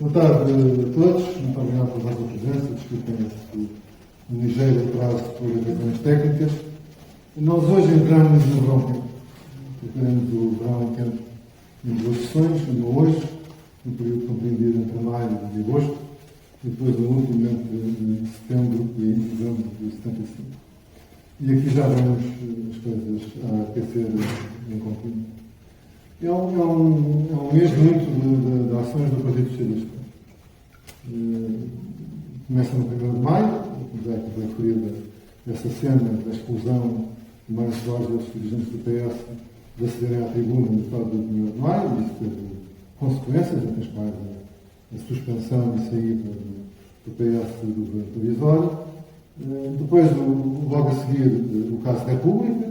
Boa tarde a todos, muito obrigado pela vossa presença, desculpem este ligeiro atraso por razões técnicas. Nós hoje entramos no verão quente. Tivemos o verão quente em duas sessões, uma hoje, no período compreendido entre maio e agosto, e depois o último entre setembro e novembro de 75. E aqui já vemos as coisas a aquecer em contínuo. É um mês muito de ações do Partido Socialista. Começa no 1º de maio, já que foi referida essa cena da exclusão de Mário Soares e outros dirigentes do PS de acederem à tribuna no estado do 1º de maio, e isso teve consequências, entre as quais a suspensão e saída do PS do governo provisório. Depois, logo a seguir, o caso República,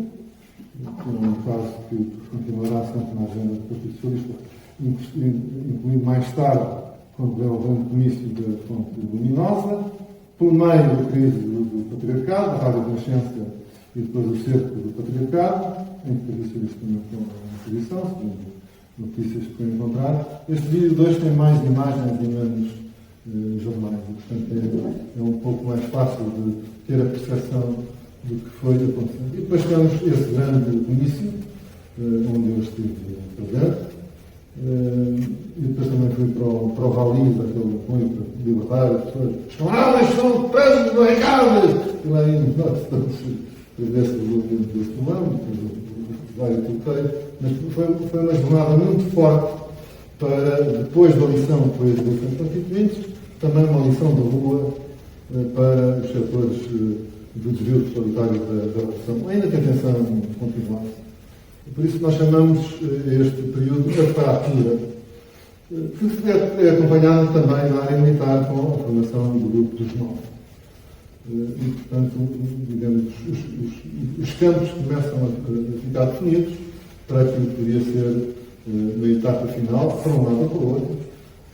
que é um caso que continuará sempre na agenda do Partido Socialista, incluindo mais tarde, quando veio o grande comício da Fonte Luminosa, pelo meio da crise do patriarcado, da Rádio Renascença e depois o cerco do patriarcado, em que o Partido Socialista também foi uma posição, segundo notícias que foi encontrar. Este vídeo 2 tem mais imagens e menos jornais, e portanto é um pouco mais fácil de ter a percepção do que foi acontecendo. E depois temos esse grande comício, onde eu estive presente, e depois também fui para o Valiz, aquele apoio para libertar as pessoas. Os camaradas são presos barricadas! E lá indo, nós estamos para ver se resolvemos esse problema, vai a tuteio. Mas foi uma jornada muito forte para, depois da lição que foi as eleições constituintes, também uma lição de rua para os setores do desvio totalitário da repressão, ainda que a tensão continuasse. Por isso nós chamamos este período de fratura, que é acompanhado também na área militar com a formação do grupo dos 9. E, portanto, digamos, os campos começam a ficar definidos para aquilo que poderia ser uma etapa final, para um lado ou para o outro,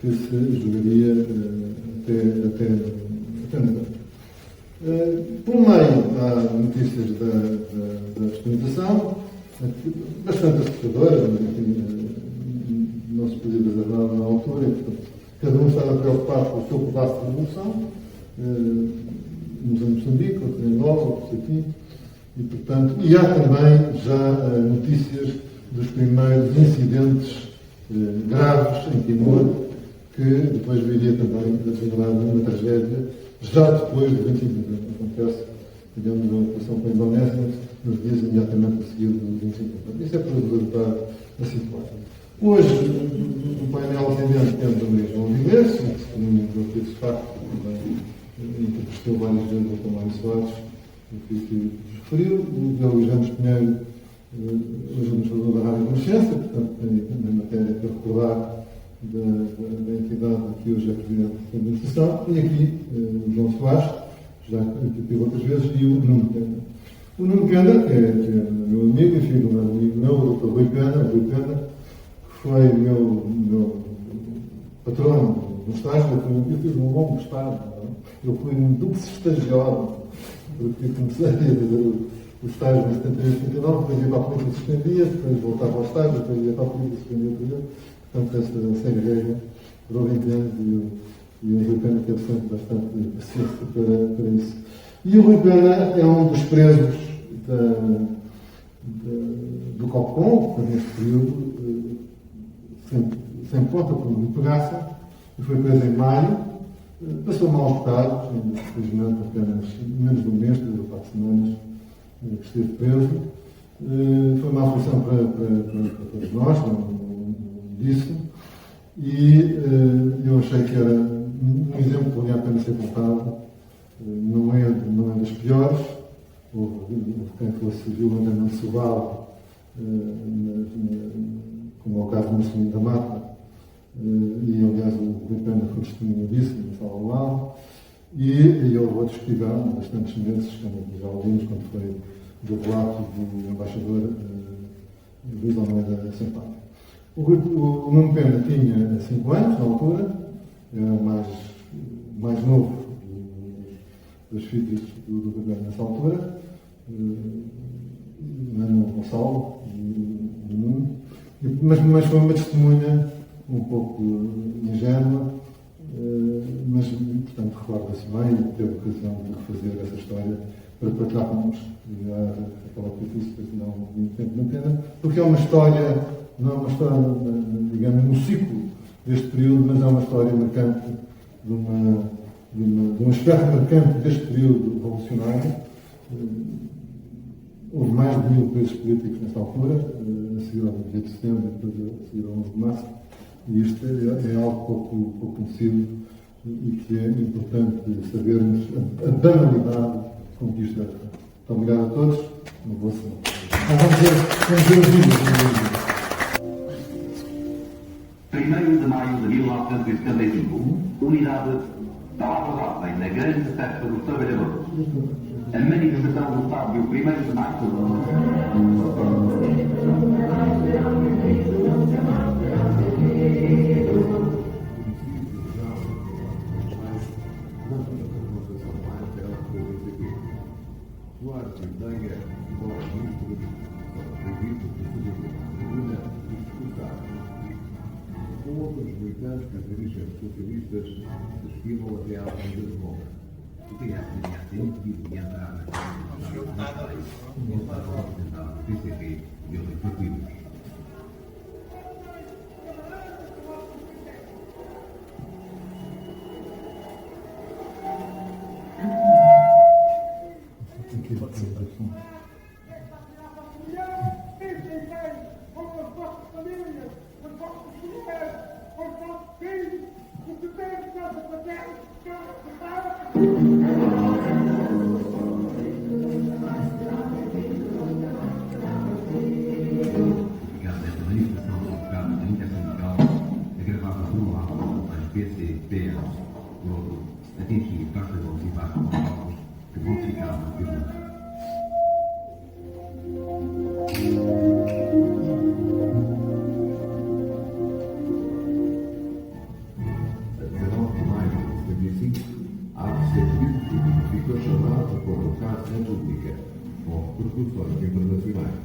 que se jogaria até novembro. Por meio, há notícias da experimentação, bastante assustadoras, mas enfim, não se podia dizer nada na altura, e, portanto, cada um estava preocupado com o seu pedaço de revolução, uns em Moçambique, outros em Angola, outros aqui, e há também já notícias dos primeiros incidentes graves em Timor, que depois viria também a desenrolar numa tragédia, já depois de 25 de novembro. Acontece, digamos, a operação com a Indonésia, nos dias imediatamente a seguir do 25 de novembro. Isso é para resultar a situação. Hoje, no painel ascendente, temos a Maria João Vives, que se comunica aqui de facto, também entrevistou várias vezes o Mário Soares, o que referiu, o Luís Ramos Pinheiro, hoje administrador da Rádio Renascença, portanto, tem matéria para recordar da entidade que hoje é presidente da administração, e aqui o João Soares, já que tive outras vezes, e o Nuno Pena. O Nuno Pena, que é meu amigo, enfim, um amigo meu, o Dr. Rui Pena, que foi meu patrono no estágio. Eu fiz um longo estágio, eu fui um duplo estagiário, porque comecei a fazer o estágio em 78, 79, depois ia para a política e suspendia, depois voltava ao estágio, depois ia para a política e suspendia outra vez. Portanto, esta série regra durou 20 anos e o Rui Pena teve sempre bastante paciência para isso. E o Rui Pena é um dos presos do COPCOM, que neste período, sem conta por me pegaça, e foi preso em maio, passou maus bocados, infelizmente apenas menos de um mês, 3 ou 4 semanas, que esteve preso. Foi uma aflição para todos nós, disso, e eu achei que era um exemplo que valia a pena ser contado, não é das piores. Houve quem fosse violentamente sobado, como é o caso do Marcelino da Mata, e aliás o Rui Pena foi testemunha disso, no Sala ao lado, e houve outros que tiveram bastantes meses, como já ouvimos quando foi do relato do embaixador Luís Almeida Sampaio. O Nuno Pena tinha 5 anos, na altura, era o mais novo dos filhos do governo nessa altura, Manuel Gonçalo, Nuno, mas foi uma testemunha um pouco ingênua, mas, portanto, recorda-se bem e teve ocasião de refazer essa história para partilhar connosco. Aquela que eu disse, não muito tempo na pena, porque é uma história, não é uma história, digamos, no ciclo deste período, mas é uma história marcante de um aspecto marcante deste período revolucionário. Houve mais de 1000 presos políticos nesta altura, a seguir ao 20 de setembro e depois a seguir ao 11 de março, e isto é algo pouco conhecido e que é importante sabermos a banalidade com que isto é. Muito obrigado a todos, uma boa semana. Vamos ver os vídeos. 1º de maio de 1975, unidade Palavras Ordem na grande festa dos trabalhadores. A manifestação do estádio 1º de maio. Com outros militantes que os dirigentes socialistas desfilam até à Avenida de Roma. O PS tinha impedido de entrar na Câmara do país, voltaram a representar o PCP e outros partidos. Atingir Costa Gomes e Vasco Gonçalves, que vão ficar no tribunal. A 19 de maio de 75, abre-se a política que ficou chamada a convocar a República, com repercussões internacionais.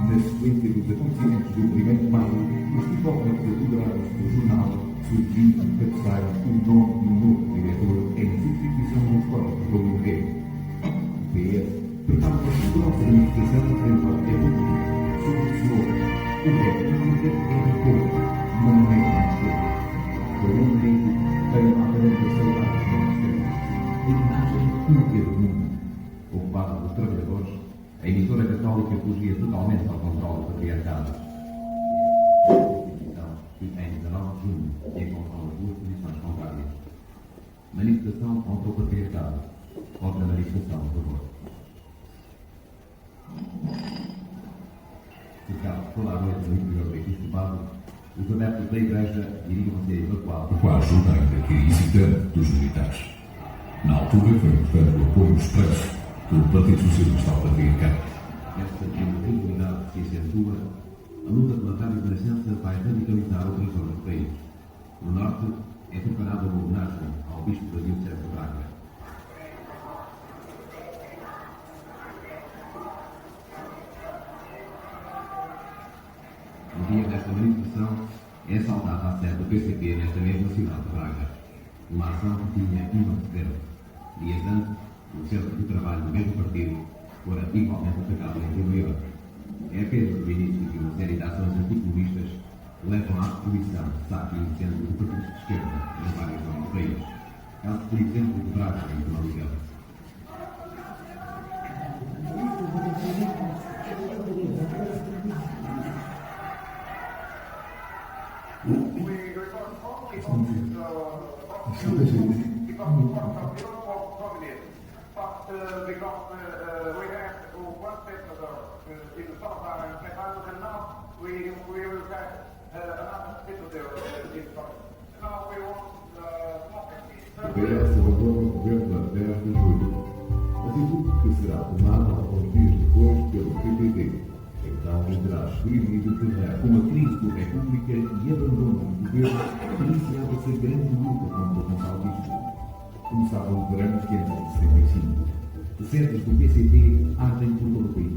Na sequência dos acontecimentos do 1º de maio, os tipógrafos apoderaram-se do jornal, surgindo de cabeceira o nome do novo diretor em substituição dos corpos do Morreu. O PS prepara-se para a manifestação frente ao República sobre o senhor. O República é de pouco, não é de esquerda. Por um tempo, tem a aparente saudade da extrema. A imagem única do mundo, ocupada pelos trabalhadores, a emissora católica fugia totalmente ao controle patriarcado. Que em 19 de junho encontram as duas posições contrárias. Manifestação contra o patriarcado, contra a manifestação a favor. Cercados toda a noite no interior do episcopado, os adeptos da igreja iriam ser evacuados com a ajuda ainda que hesitante dos militares. Na altura foi importante o apoio expresso pelo Partido Socialista ao patriarcado. Esta criminalidade se acentua. A luta pela Renascença vai radicalizar outras zonas do país. No norte, é preparada uma homenagem ao Bispo da Diocese de Braga. No dia desta manifestação, é saudada a sede do PCP nesta mesma cidade de Braga. Uma ação que tinha um antecedente. Dias antes, o Centro de Trabalho do mesmo partido fora igualmente atacado em Rio Maior. É apenas o início de uma série de ações anticomunistas que levam à destruição de saque e incêndio de partidos de esquerda em várias zonas do país. Caso, por exemplo, de Braga e de Maligal. O PS abandona o governo a 10 de julho, atitude que será tomada alguns dias depois pelo PPD. Então deverá exprimir o terreno com a crise da República e abandono do governo, iniciava-se a grande luta contra o consalvismo. Começava o verão de 1975. Setas do PCP ardem por todo o país.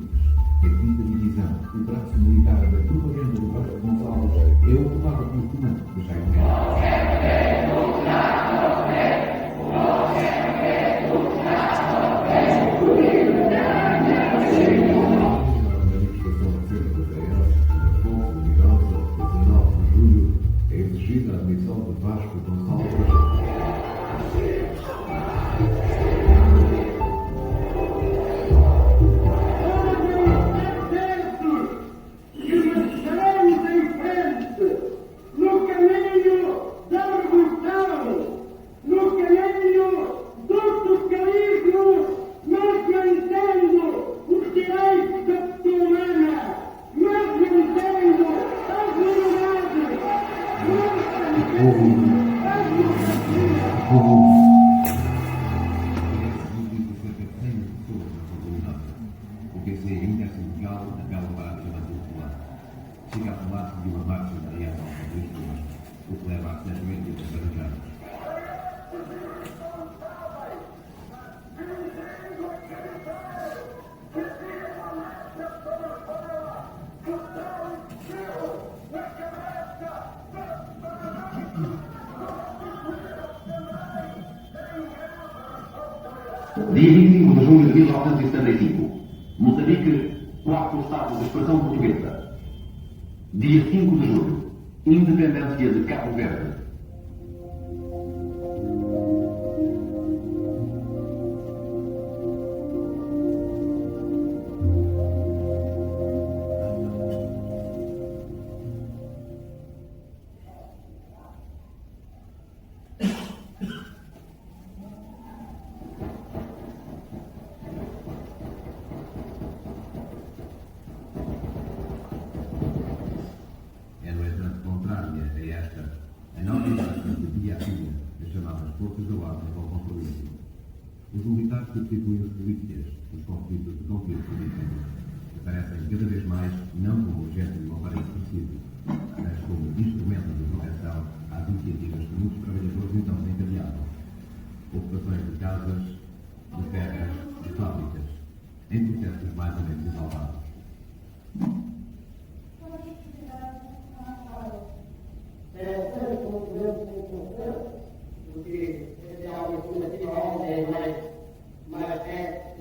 A quinta divisão, o braço militar da propaganda do Vasco Gonçalves, é ocupado por comandos de Jaime Neves. admissão de Vasco Gonçalves. O PC ainda é sindical da Bela Barra chamada Popular. Chega a falar de uma marcha da reação de Lisboa, o que leva a cessamento dos arranjados. Dia 25 de junho de 1975, Moçambique proclama o Estado de expressão portuguesa. Dia 5 de julho, independência de Cabo Verde. É, no entanto, contrária a esta, a nova geração de dia a dia, as chamadas forças da ordem vão construir. Os militares substituem os polícias, os conflitos de conflito político, que aparecem cada vez mais não como objeto de um aparelho preciso, mas como instrumento de proteção às iniciativas que muitos trabalhadores então desencadeavam. Ocupações de casas, de terras, de fábricas, em processos mais ou menos exaltados. Porque é algo que é mais até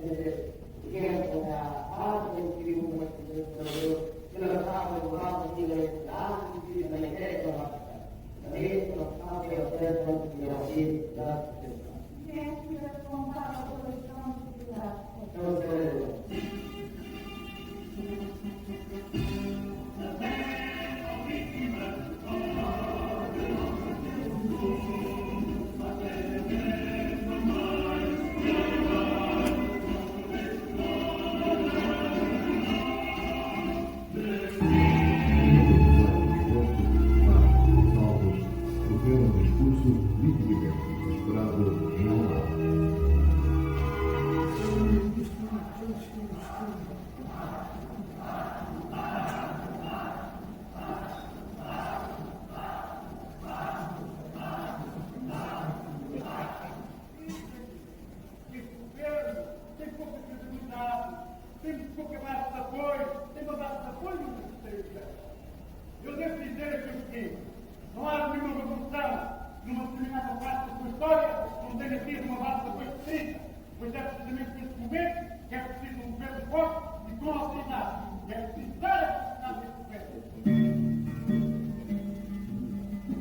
dentro da arte, eu queria uma coisa que não estava no lado de universidade, que na ideia da nossa também não estava em acesso de auxílio da sociedade. Tem pouca base de apoio, tem uma base de apoio no Ministério. Eu devo dizer aqui o seguinte: não há nenhuma revolução numa determinada parte da sua história que não tenha tido uma base de apoio precisa, pois é precisamente neste momento que é preciso um governo forte e com autoridade. É preciso dar a possibilidade deste governo.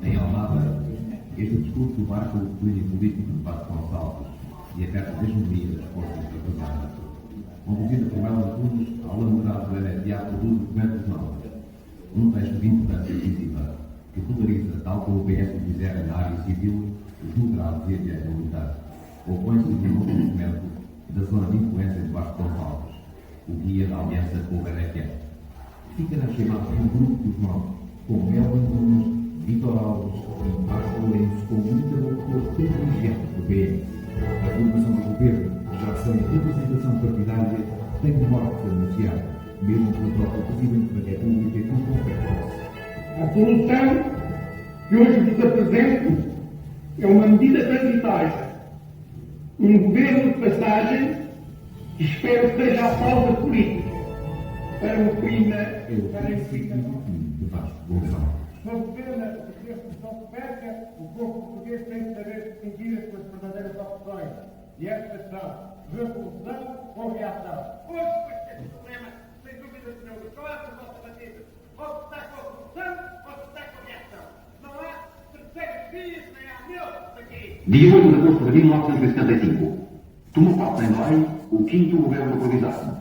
Em Almada, este discurso marca o declínio político de Vasco Gonçalves e a carta de hegemonia das forças representadas. Conduzida por Manuel Antunes, ao elaborado do MSA produz documentos novos. Um texto de importância decisiva, que polariza, tal como o PS fizera na área civil, os moderados e a direita militar. Opõe-se no novo documento da zona de influência de Vasco Gonçalves, o guia da aliança com o BNQ. Fica na chamada um grupo dos novos, com Mel Antunes, Vitor Alves e Vasco Lourenço, como interlocutores privilegiados do PS. A formação do governo, já sem representação partidária, tem de morte anunciada, mesmo pelo próprio Presidente da República que o confere. A solução que hoje vos apresento é uma medida transitória. Um governo de passagem que espero que seja a pauta política para o clima. De Vasco Gonçalves. Não governa porque este não se perca, o povo português tem de saber distinguir as suas verdadeiras opções. E estas são revolução ou reação. Hoje, com este problema, sem dúvida nenhuma, qual é a vossa alternativa? Ou se está com a revolução, ou se está com a reação. Não há Dia 8 de agosto de 1975. Tomou posse em Belém o 5º governo provisório.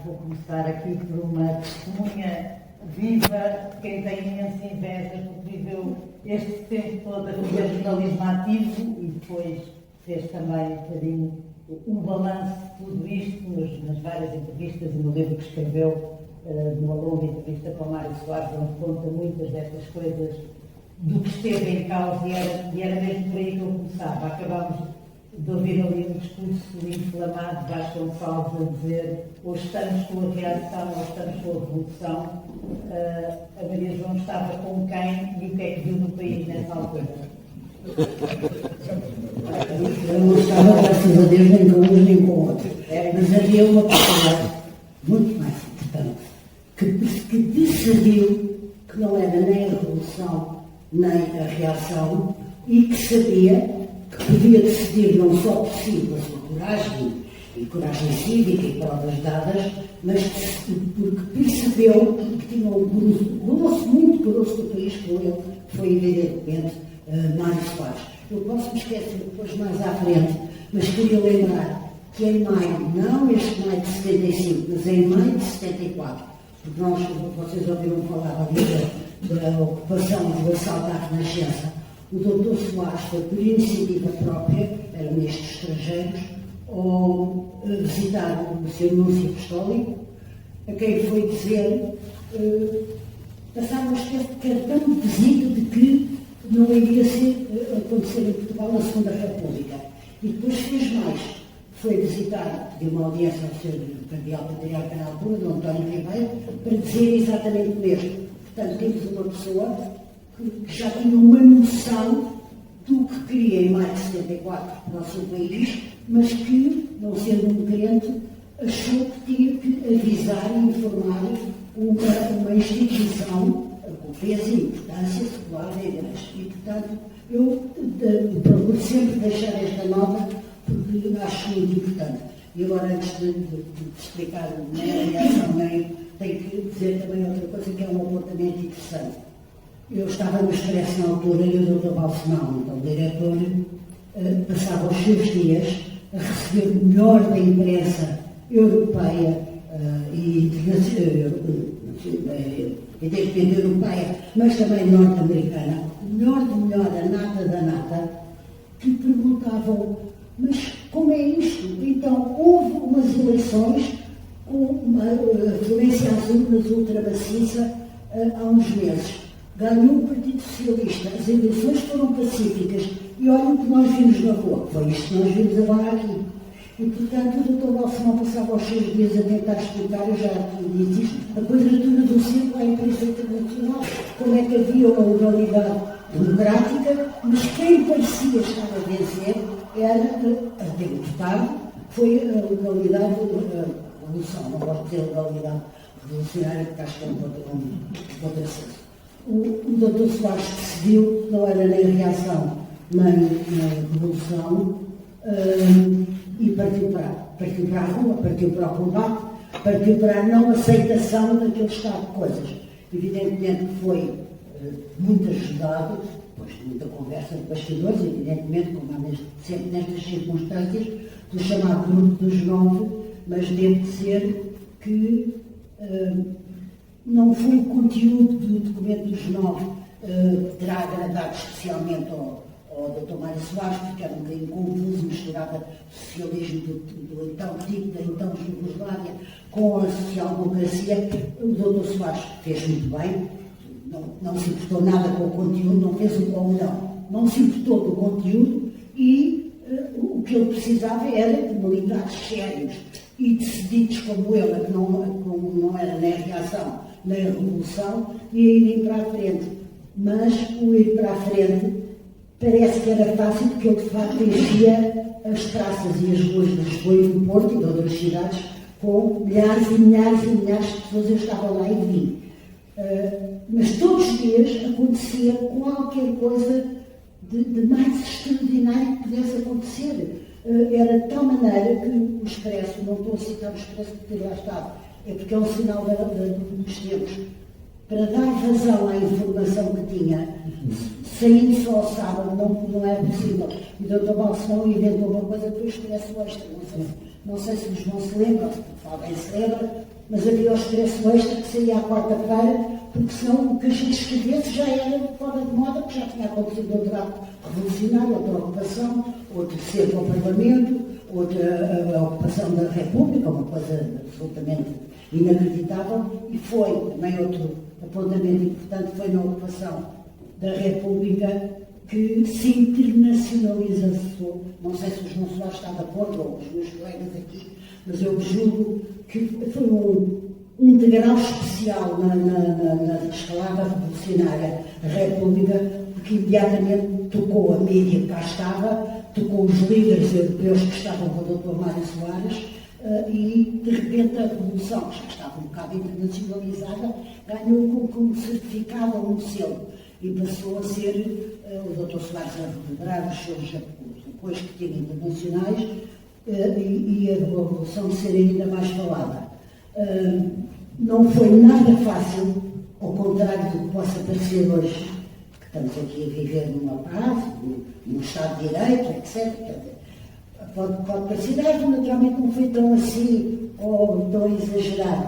Vou começar aqui por uma testemunha viva de quem tem imensa inveja, porque viveu este tempo todo a fazer jornalismo ativo e depois fez também um bocadinho um balanço de tudo isto nas várias entrevistas e no livro que escreveu, numa longa entrevista com o Mário Soares, onde conta muitas destas coisas do que esteve em causa e era mesmo por aí que eu começava. Acabámos de ouvir ali um discurso inflamado de Vasconcelos a dizer ou estamos com a reação ou estamos com a revolução. A Maria João estava com quem e o que é que viu no país nessa altura? Eu não estava, graças a Deus, nem com uns nem com outros. Mas havia uma pessoa muito mais importante que decidiu que não era nem a revolução nem a reação e que sabia que podia decidir não só por si, pela sua coragem e coragem cívica e provas dadas, mas porque percebeu que tinha um grosso, muito grosso do país com ele, foi evidentemente Mário Soares. Eu posso me esquecer depois mais à frente, mas queria lembrar que em maio, não este maio de 75, mas em maio de 74, porque vocês ouviram falar ali da ocupação do assalto à Renascença, o Dr. Soares foi por iniciativa própria, era ministro dos Estrangeiros, ao visitar o Sr. Núncio Apostólico, a quem foi dizer, passava uma espécie de cartão de visita de que não iria acontecer em Portugal na Segunda República. E depois fez mais. Foi visitar, pediu uma audiência ao Sr. Cardeal Patriarca na altura, do António Ribeiro, para dizer exatamente o mesmo. Portanto, temos uma pessoa que já tinha uma noção do que queria em maio de 74 para o seu país, mas que, não sendo um crente, achou que tinha que avisar e informar uma instituição com peso e importância secular da Igreja. E, portanto, eu procuro sempre deixar esta nota porque acho muito importante. E agora, antes de explicar a reação, tenho que dizer também outra coisa que é um apontamento interessante. Eu estava no Expresso na altura e o Dr. Balsemão, então o diretor, passava os seus dias a receber o melhor da imprensa europeia e evidentemente europeia, mas também norte-americana, o melhor do melhor, a nata da nata, que perguntavam, mas como é isto? Então, houve umas eleições com uma violência às urnas ultramaciça há uns meses. Ganhou o Partido Socialista, as eleições foram pacíficas e olha o que nós vimos na rua. Foi isto que nós vimos agora aqui. E, portanto, o Dr. Balsemão passava os seus dias a tentar explicar, eu já disse isto, a quadratura do círculo à imprensa internacional, como é que havia uma legalidade democrática, mas quem parecia estar a vencer era a deputado, foi a legalidade, a revolução, não gosto de dizer legalidade revolucionária, porque acho que é um contrassenso. O Dr. Soares decidiu que não era nem reação nem revolução e partiu para a rua, partiu para o combate, partiu para a não aceitação daquele estado de coisas. Evidentemente que foi muito ajudado, depois de muita conversa de bastidores, evidentemente, como há sempre nestas circunstâncias, do chamado Grupo dos 9, mas devo dizer que não foi o conteúdo do documento dos 9 que terá agradado especialmente ao Dr. Mário Soares, porque era um bocadinho confuso, misturava o socialismo do então tipo, da então Jugoslávia, com a social-democracia. O Dr. Soares fez muito bem, não se importou nada com o conteúdo, não fez o como não se importou com o conteúdo e que ele precisava era de militares sérios e decididos como ele, que como não era nem a reação nem a revolução, e irem para a frente. Mas o ir para a frente parece que era fácil, porque ele de facto enchia as praças e as ruas de Lisboa e do Porto e de outras cidades com milhares e milhares e milhares de pessoas. Eu estava lá e vi. Mas todos os dias acontecia qualquer coisa de mais extraordinário que pudesse acontecer. Era de tal maneira que o Expresso, não estou a citar o Expresso porque lá estava, é porque é um sinal dos tempos, para dar vazão à informação que tinha, saindo só ao sábado, não era possível. E o Dr. Balsemão inventou uma coisa que foi o Expresso Extra. Não sei se os irmãos se lembram, alguém se lembra, mas havia o Expresso Extra que saía à quarta-feira, porque senão o que a gente escrevesse já era fora de moda, porque já tinha acontecido outro ato revolucionário, outra ocupação, outro cerco ao Parlamento, outra ocupação da República, uma coisa absolutamente inacreditável, e foi também outro apontamento importante, foi na ocupação da República que se internacionalizou. Não sei se os meus lados estão de acordo, ou os meus colegas aqui, mas eu julgo que foi um degrau especial na escalada revolucionária da República, porque imediatamente tocou a mídia que cá estava, tocou os líderes europeus que estavam com o Dr. Mário Soares, e de repente a revolução, que já estava um bocado internacionalizada, ganhou como certificado um selo e passou a ser o Dr. Soares a recuperar os seus apoios que tinha internacionais e a revolução de ser ainda mais falada. Não foi nada fácil, ao contrário do que possa parecer hoje, que estamos aqui a viver numa paz, num Estado de Direito, etc. Pode parecer, naturalmente não foi tão assim, ou tão exagerado.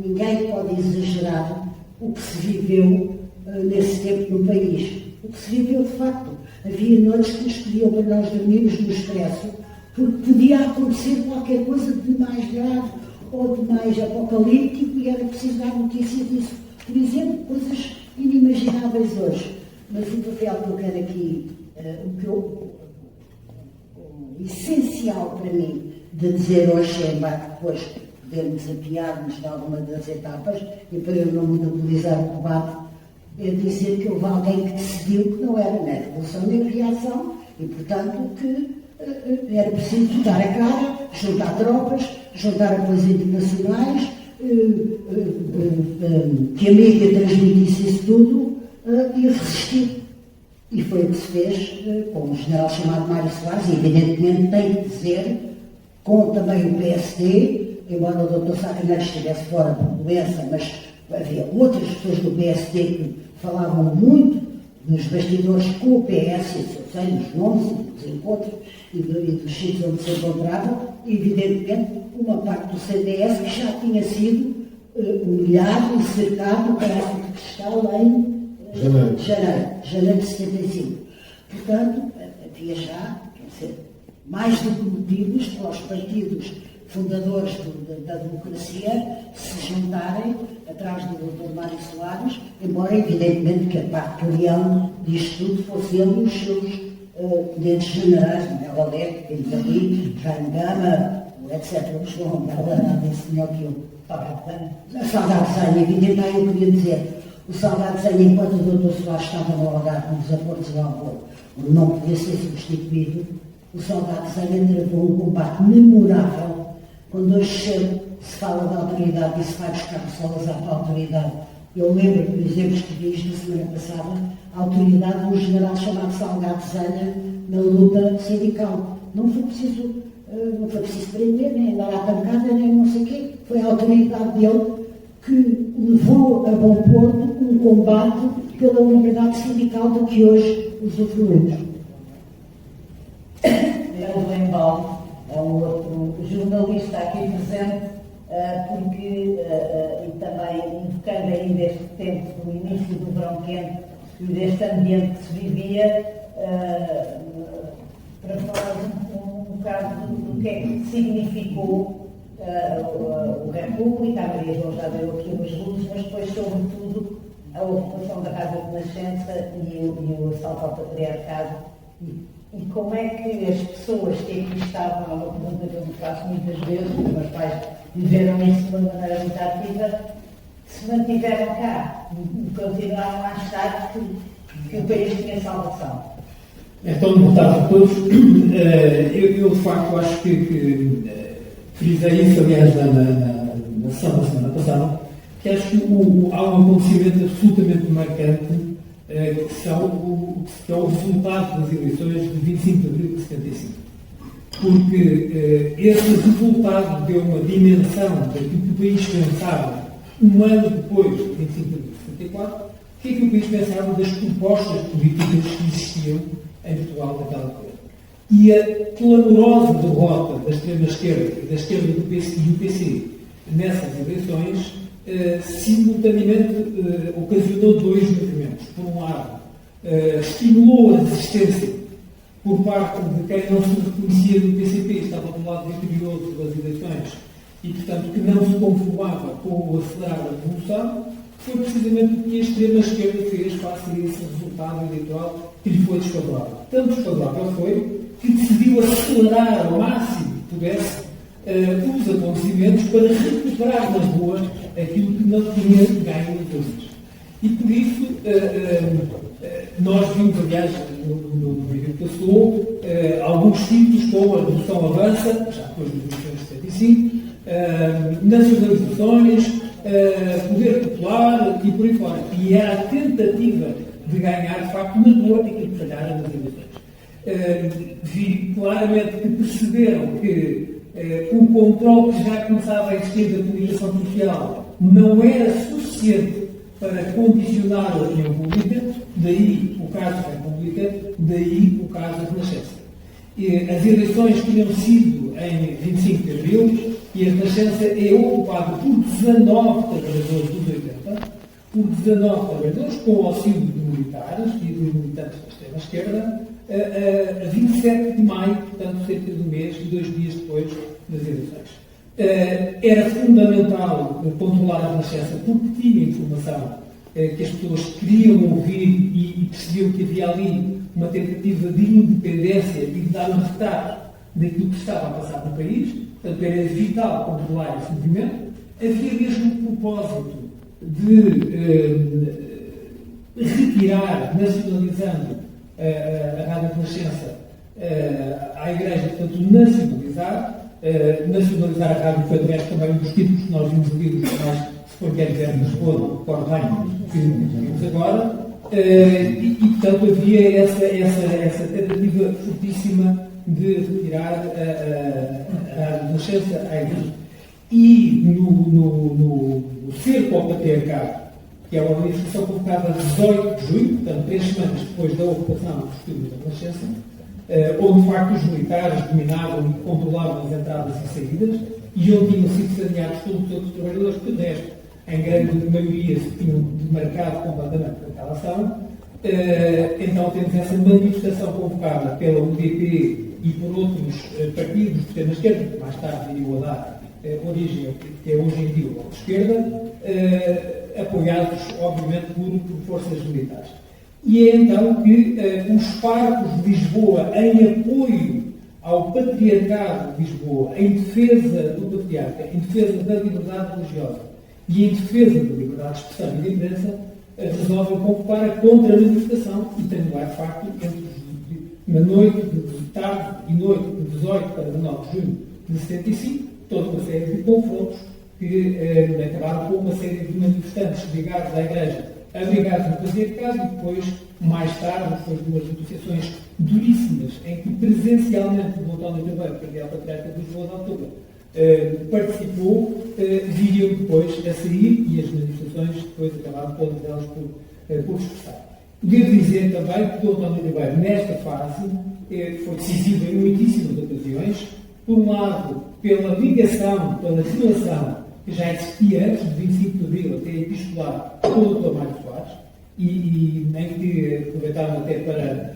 Ninguém pode exagerar o que se viveu nesse tempo no país. O que se viveu de facto. Havia noites que nos pediam para nós dormirmos no Expresso, porque podia acontecer qualquer coisa de mais grave ou de mais apocalíptico e era preciso dar notícia disso. Por exemplo, coisas inimagináveis hoje. Mas o papel que eu quero aqui, o essencial para mim de dizer hoje, embora depois podermos desafiar-nos de alguma das etapas, e para eu não monopolizar o debate, é dizer que houve alguém que decidiu que não era nem revolução nem reação, e portanto que era preciso dar a cara, juntar tropas, juntar apoios internacionais, que a mídia transmitisse isso tudo e resistir. E foi o que se fez com um general chamado Mário Soares, e evidentemente tem que dizer, com também o PSD, embora o Dr. Sá Carneiro estivesse fora por doença, mas havia outras pessoas do PSD que falavam muito nos bastidores com o PS, eu sei, nos nomes, dos encontros e dos sítios onde se encontravam, e evidentemente uma parte do CDS que já tinha sido humilhado e cercado no Palácio de Cristal em janeiro de 75. Portanto, havia já, quer dizer, mais do que motivos para os partidos fundadores da democracia se juntarem atrás do Dr. Mário Soares, embora evidentemente que a parte leão disto tudo fosse ele e os seus tenentes generais, Manuel Alegre, Pedro Ali, Jaime Gama, etc. O João Bela, nada desse melhor que eu. A Saudade Zenha, evidentemente eu queria dizer, o Saudade Zenha, enquanto o Dr. Soares estava no Algarve, nos acordos de Algarve, onde não podia ser substituído, o Saudade Zenha travou um combate memorável, quando hoje se fala da autoridade e se vai buscar o Salazar para a autoridade. Eu lembro, por exemplo, escrevi isto na semana passada, a autoridade de um general chamado Salgado Zenha na luta sindical. Não foi preciso prender, nem andar à pancada, nem não sei o quê. Foi a autoridade dele que levou a bom porto um combate pela liberdade sindical do que hoje usufruímos. O Lembaldo é um outro jornalista aqui presente, porque, e também invocando ainda este tempo do início do verão quente e deste ambiente que se vivia, para falar um bocado do que é que significou o República. A Maria João já deu aqui umas luzes, mas depois, sobretudo, a ocupação da Casa de Nascença e o assalto ao patriarcado E como é que as pessoas que aqui estavam, é uma pergunta que eu me faço muitas vezes, os meus pais viveram isso de uma maneira muito ativa, se mantiveram cá e continuaram a achar que o país tinha salvação? Então, boa tarde a todos. Eu de facto acho que frisei isso, aliás, na sessão da semana passada, que acho que há um acontecimento absolutamente marcante, que é o resultado das eleições de 25 de abril de 75. Porque esse resultado deu uma dimensão daquilo que o país pensava um ano depois de 25 de abril de 74, o que é que o país pensava das propostas políticas que existiam em Portugal naquela altura. E a clamorosa derrota da extrema-esquerda e da esquerda do PC nessas eleições simultaneamente ocasionou dois movimentos. Por um lado, estimulou a resistência por parte de quem não se reconhecia do PCP, estava do lado vitorioso das eleições e, portanto, que não se conformava com o acelerar da revolução, foi precisamente o que a extrema-esquerda fez face a esse resultado eleitoral que lhe foi desfavorável. Tanto desfavorável foi que decidiu acelerar ao máximo que pudesse os acontecimentos para recuperar nas ruas aquilo que não tinha ganho em todas. E por isso, nós vimos, aliás, no vídeo que passou, alguns títulos como a redução avança, já depois de 1975, nacionalizações, poder popular e por aí fora. E era a tentativa de ganhar, de facto, na rua e que falharam nas eleições. Vi claramente que perceberam que o controle que já começava a existir da comunicação social não era suficiente para condicionar a opinião pública, daí o caso da República, daí o caso da Renascença. As eleições tinham sido em 25 de abril e a Renascença é ocupada por 19 trabalhadores dos 80, por 19 trabalhadores com o auxílio de militares e de militantes da extrema-esquerda, a 27 de maio, portanto, cerca de um mês e 2 dias depois das eleições. Era fundamental controlar a Renascença porque tinha informação que as pessoas queriam ouvir e percebiam que havia ali uma tentativa de independência e de dar um retrato daquilo que estava a passar no país. Portanto, era vital controlar esse movimento. Havia mesmo o propósito de retirar, nacionalizando a Rádio Renascença à Igreja, portanto, nacionalizar a Rádio foi, aliás, também um dos títulos que nós vimos ali nos jornais, se for quer dizer, nos Cor que vimos agora, e, portanto, havia essa tentativa fortíssima de retirar a Rádio Renascença à Igreja. E no cerco ao patriarcado, que é uma manifestação convocada a 18 de junho, portanto, 3 semanas depois da ocupação dos filhos da Renascença, onde de facto os militares dominavam e controlavam as entradas e saídas e onde tinham sido saneados todos os outros trabalhadores, que de resto, em grande maioria, se tinham demarcado completamente daquela ação. Então temos essa manifestação convocada pela UDP e por outros partidos de extrema-esquerda, que mais tarde iriam a dar origem ao que é hoje em dia o Bloco de Esquerda, apoiados, obviamente, por forças militares. E é então que os parcos de Lisboa, em apoio ao patriarcado de Lisboa, em defesa do patriarca, em defesa da liberdade religiosa e em defesa da liberdade de expressão e de imprensa, resolvem convocar a contra-manifestação e tem lugar, de facto, na noite de tarde e noite de 18 para 19 de junho de 75, toda uma série de confrontos que acabaram com uma série de manifestantes ligados à Igreja, abrigados no patriarcado e depois, mais tarde, depois de umas negociações duríssimas, em que presencialmente o António Ribeiro, cardeal patriarca de Lisboa da altura, participou, viriam depois a sair e as manifestações depois acabaram todas elas por expressar. Devo dizer também que o António Ribeiro, nesta fase, foi decisivo em muitíssimas ocasiões, por um lado, pela ligação, pela relação que já existia antes de 25 de abril, até epistolar, com o Dr. Mário Soares, e nem que aproveitaram até para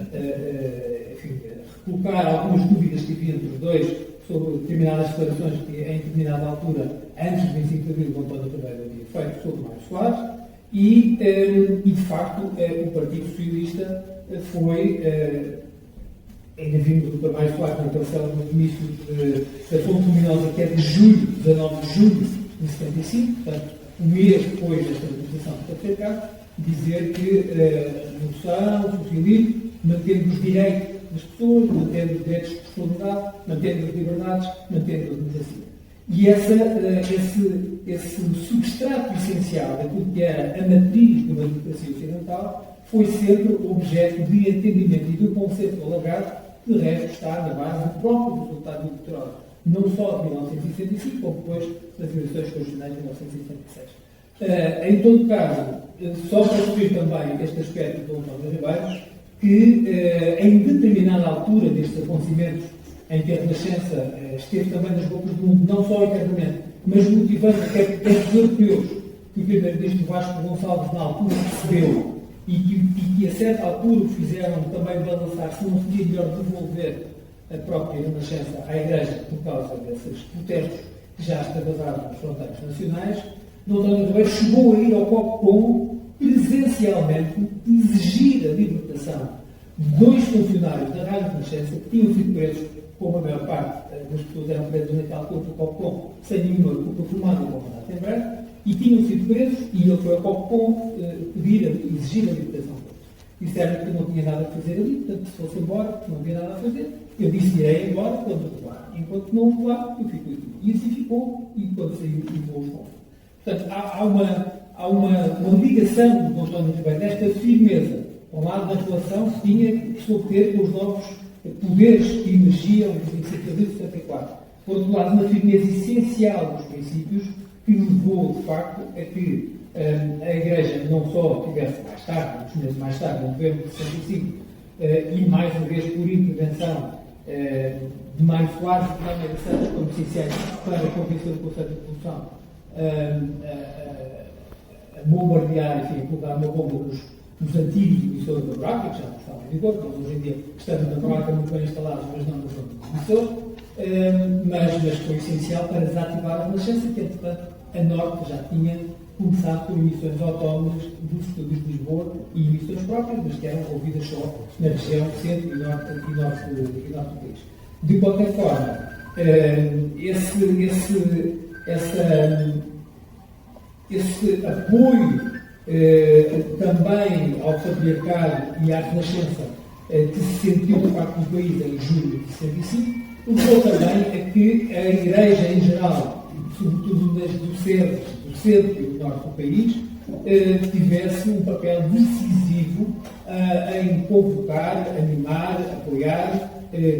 recolocar algumas dúvidas que havia entre os dois sobre determinadas declarações que, em determinada altura, antes de 25 de abril, o António Ribeiro havia feito sobre o Mário Soares, e de facto, o Partido Socialista foi ainda vimos o Tomás Soares naquele célebre início da Fonte Luminosa, que é de julho, 19 de julho de 75, portanto, um mês depois desta legislação de patriarcado, dizer que a revolução, o socialismo, mantendo os direitos das pessoas, mantendo os direitos de personalidade, mantendo as liberdades, mantendo a democracia. E esse substrato essencial daquilo que era a matriz de uma democracia ocidental foi sempre objeto de entendimento e do conceito alargado, que de resto está na base do próprio resultado eleitoral, não só de 1965, como depois das eleições constitucionais de 1976. Em todo caso, só para referir também este aspecto do António Ribeiro, que em determinada altura destes acontecimentos em que a Renascença esteve também nas bocas do mundo, não só internamente, mas motivando que os europeus, que o primeiro-ministro Vasco Gonçalves na altura percebeu e que a certa altura o fizeram também balançar se não seria melhor devolver a própria Renascença à Igreja por causa desses protestos que já extravasavam as fronteiras nacionais. D. António Ribeiro chegou a ir ao COPCOM presencialmente exigir a libertação de 2 funcionários da Rádio Renascença que tinham sido presos, como a maior parte das pessoas eram presas naquela altura do COPCOM, sem nenhuma culpa formada ou mandato em breve, e tinham sido presos, e ele foi ao COPCOM exigir a libertação deles. Disseram que não tinha nada a fazer ali, portanto, se fosse embora, que não havia nada a fazer. Eu disse, irei embora quando recuar. Enquanto não recuar, eu fico aqui. E assim ficou, e quando saiu, levou os pontos. Portanto, há uma ligação do António Ribeiro desta firmeza, ao lado da relação que tinha que ter com os novos poderes que emergiam em 1974. Por outro lado, uma firmeza essencial dos princípios que nos levou, de facto, a que a Igreja não só tivesse mais tarde, uns meses mais tarde, em novembro de 65, e mais uma vez por intervenção de Mário Soares e de Manuel Santos como essenciais para a convenção do Conselho de Revolução, a bombardear, enfim, a colocar uma bomba nos antigos emissores da Braca, que já não estavam em vigor, nós hoje em dia estamos na Braca muito bem instalados, mas não nos outros emissores, mas foi essencial para desativar a Renascença, que, entretanto, a Norte já tinha começado por emissões autónomas dos estúdios de Lisboa e emissões próprias, mas que eram ouvidas só na região centro e norte do país. De qualquer forma, esse apoio também ao patriarcado e à Renascença que se sentiu de facto no país em julho de 65, levou também a que a Igreja em geral, sobretudo do centro e do norte do país, tivesse um papel decisivo em convocar, animar, apoiar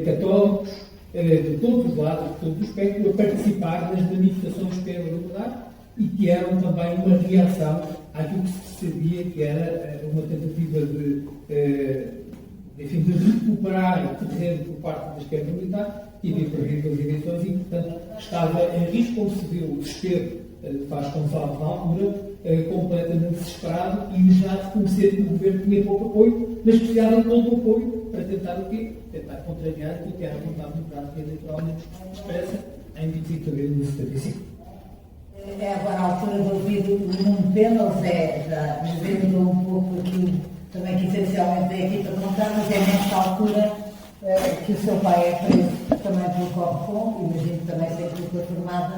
católicos de todos os lados, de todo o espectro, a participar das manifestações pela liberdade e que eram também uma reação àquilo que se sabia que era uma tentativa de recuperar o terreno por parte da esquerda militar e de perder as eleições e, portanto, estava em risco, como se viu o desespero de Vasconcelos na altura, completamente desesperado e já reconhecer que o governo tinha pouco apoio, mas precisava de todo o apoio para tentar o quê? Tentar contrariar aquilo que era a vontade democrática eleitoralmente expressa em 25 de abril de 75. É agora a altura de ouvir o Nuno Pena, o Zé já desvendou um pouco aquilo também que essencialmente é aqui para contar, mas é nesta altura que o seu pai é preso também pelo COPCOM, imagino também ser culpa formada,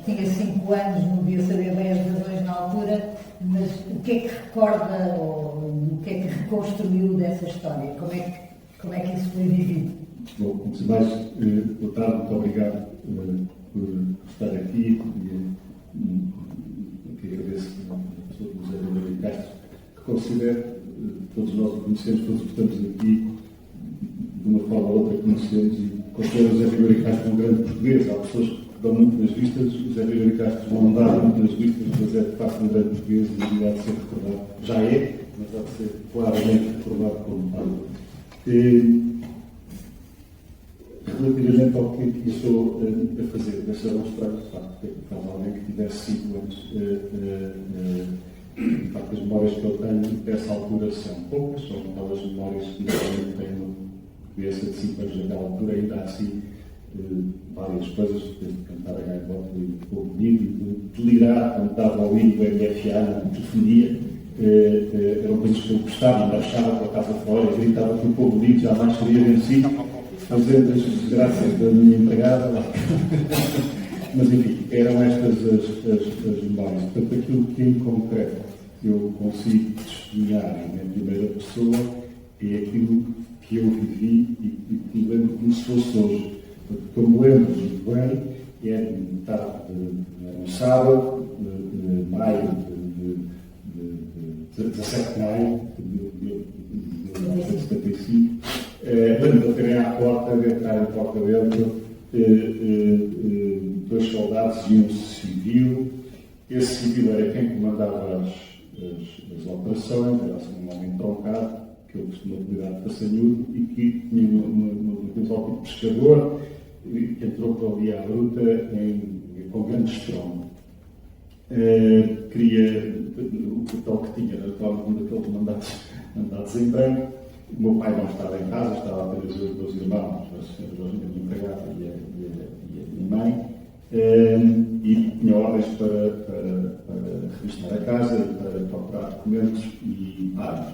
tinha 5 anos, não devia saber bem as razões na altura, mas o que é que recorda ou o que é que reconstruiu dessa história? Como é que isso foi vivido? Bom, antes de mais, boa tarde, muito obrigado por estar aqui e que agradeço a pessoa do José Ribeiro Castro, que considero, todos nós o conhecemos, todos que estamos aqui, de uma forma ou outra conhecemos e considero o José Ribeiro Castro um grande português. Há pessoas que dão muito nas vistas, o José Ribeiro Castro não dá muito nas vistas, mas é de facto um grande português e há de ser recordado. Já é, mas há de ser claramente recordado como tal. Relativamente ao que estou a fazer, deixa-me mostrar de facto que faz alguém que tivesse 5 anos. De facto, as memórias que eu tenho dessa altura são poucas, são aquelas memórias que normalmente têm uma criança de 5 anos naquela altura, ainda assim várias coisas, desde cantar a gaivota e o povo bonito, e de delirar quando estava ao hino do MFA na telefonia. Eram coisas que eu gostava, marchava pela casa fora, gritava que o povo bonito jamais exterior em si, fazendo as desgraças da minha empregada lá. Mas enfim, eram estas as memórias. Portanto, aquilo que em concreto eu consigo testemunhar em primeira pessoa é aquilo que eu vivi e que me lembro como se fosse hoje. Porque eu me lembro muito bem, era um sábado, maio de 17 de maio de 1975, lembro de terem à porta, de entrar em porta dentro, dois soldados e um civil. Esse civil era quem comandava as operações, era assim um homem troncado, que eu costumo apelidar de passanhudo, e que tinha um tipo de pescador, que entrou para ali à bruta com grande estrondo. Queria o papel que tinha, naturalmente, um daqueles mandados em branco. O meu pai não estava em casa, estava apenas os meus irmãos, a minha empregada e a minha mãe, e tinha ordens para revistar a casa e para procurar documentos e armas.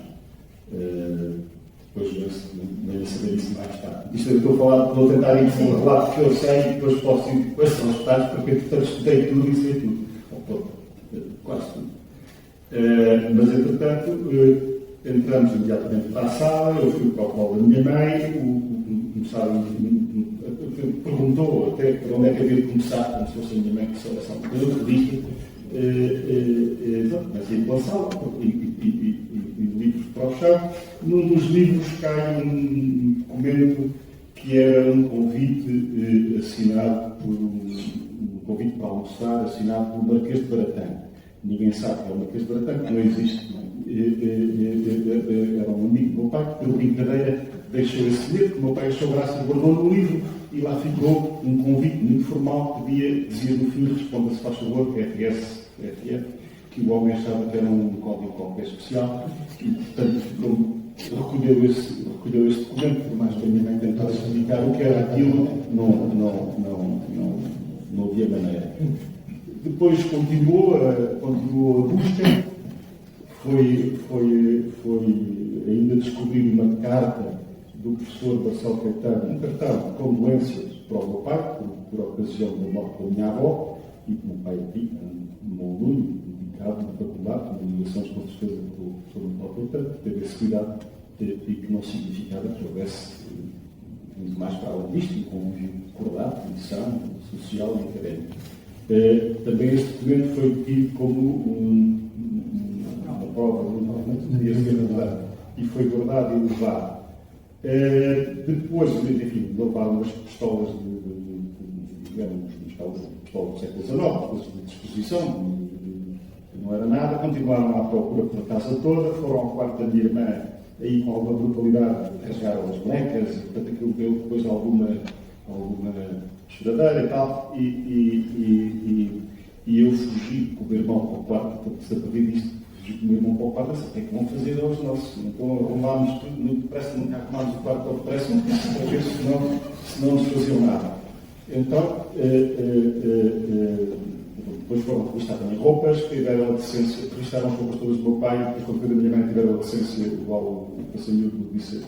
Depois venho a saber isso mais tarde. Isto eu estou a falar, vou tentar ir com um relato que eu sei e depois posso ir depois aos detalhes, porque portanto estudei tudo e sei tudo. Quase tudo. Mas entretanto, entramos imediatamente para a sala, eu fui para o colo da minha mãe, começaram, perguntou até para onde é que havia de começar, como se fosse a minha mãe que soubesse alguma coisa, revista. Mas ia pela sala e livros para o chão. Num dos livros cai um documento que era um convite assinado por um convite para almoçar assinado pelo Marquês de Baratão. Ninguém sabe que é o Marquês de Baratão, que não existe. Era um amigo do meu pai que, por brincadeira, deixou esse livro, que o meu pai achou graça e guardou no livro, e lá ficou um convite muito formal que dizia no fim: responda-se, faz favor, RS, que o homem achava que era um código qualquer especial, e portanto recolheu esse documento, por mais que a minha mãe tentasse explicar o que era aquilo, não havia maneira. Depois continuou a busca, foi ainda descobrir uma carta do professor Marcelo Caetano, um cartão de condolências para o meu pai, por ocasião da morte da minha avó, e que o meu pai tinha um aluno indicado na faculdade, com ligações com certeza com o professor Marcelo Caetano, que teve esse cuidado e que não significava que houvesse muito mais para além disto, um convívio acordado, condição social e académica. Também este documento foi tido como uma prova de podia ser verdade, e foi guardado e levado. Depois, enfim, levaram umas pistolas pistolas do século XIX, de disposição, não era nada, continuaram à procura pela casa toda, foram ao quarto da minha irmã, aí com alguma brutalidade rasgaram as bonecas, e portanto aquilo deu depois alguma choradeira e tal, e eu fugi com o meu irmão para o quarto, porque se aprendi disto, fugi com o meu irmão para o quarto, assim, o que é que vão fazer aos nossos? Então arrumámos tudo, muito depressa, arrumámos o quarto todo depressa, para ver se não nos faziam nada. Então, depois foram revistar também roupas, tiveram a decência, revistaram as roupas todas do meu pai, e quando a minha mãe tiveram a decência, igual o passarinho disse,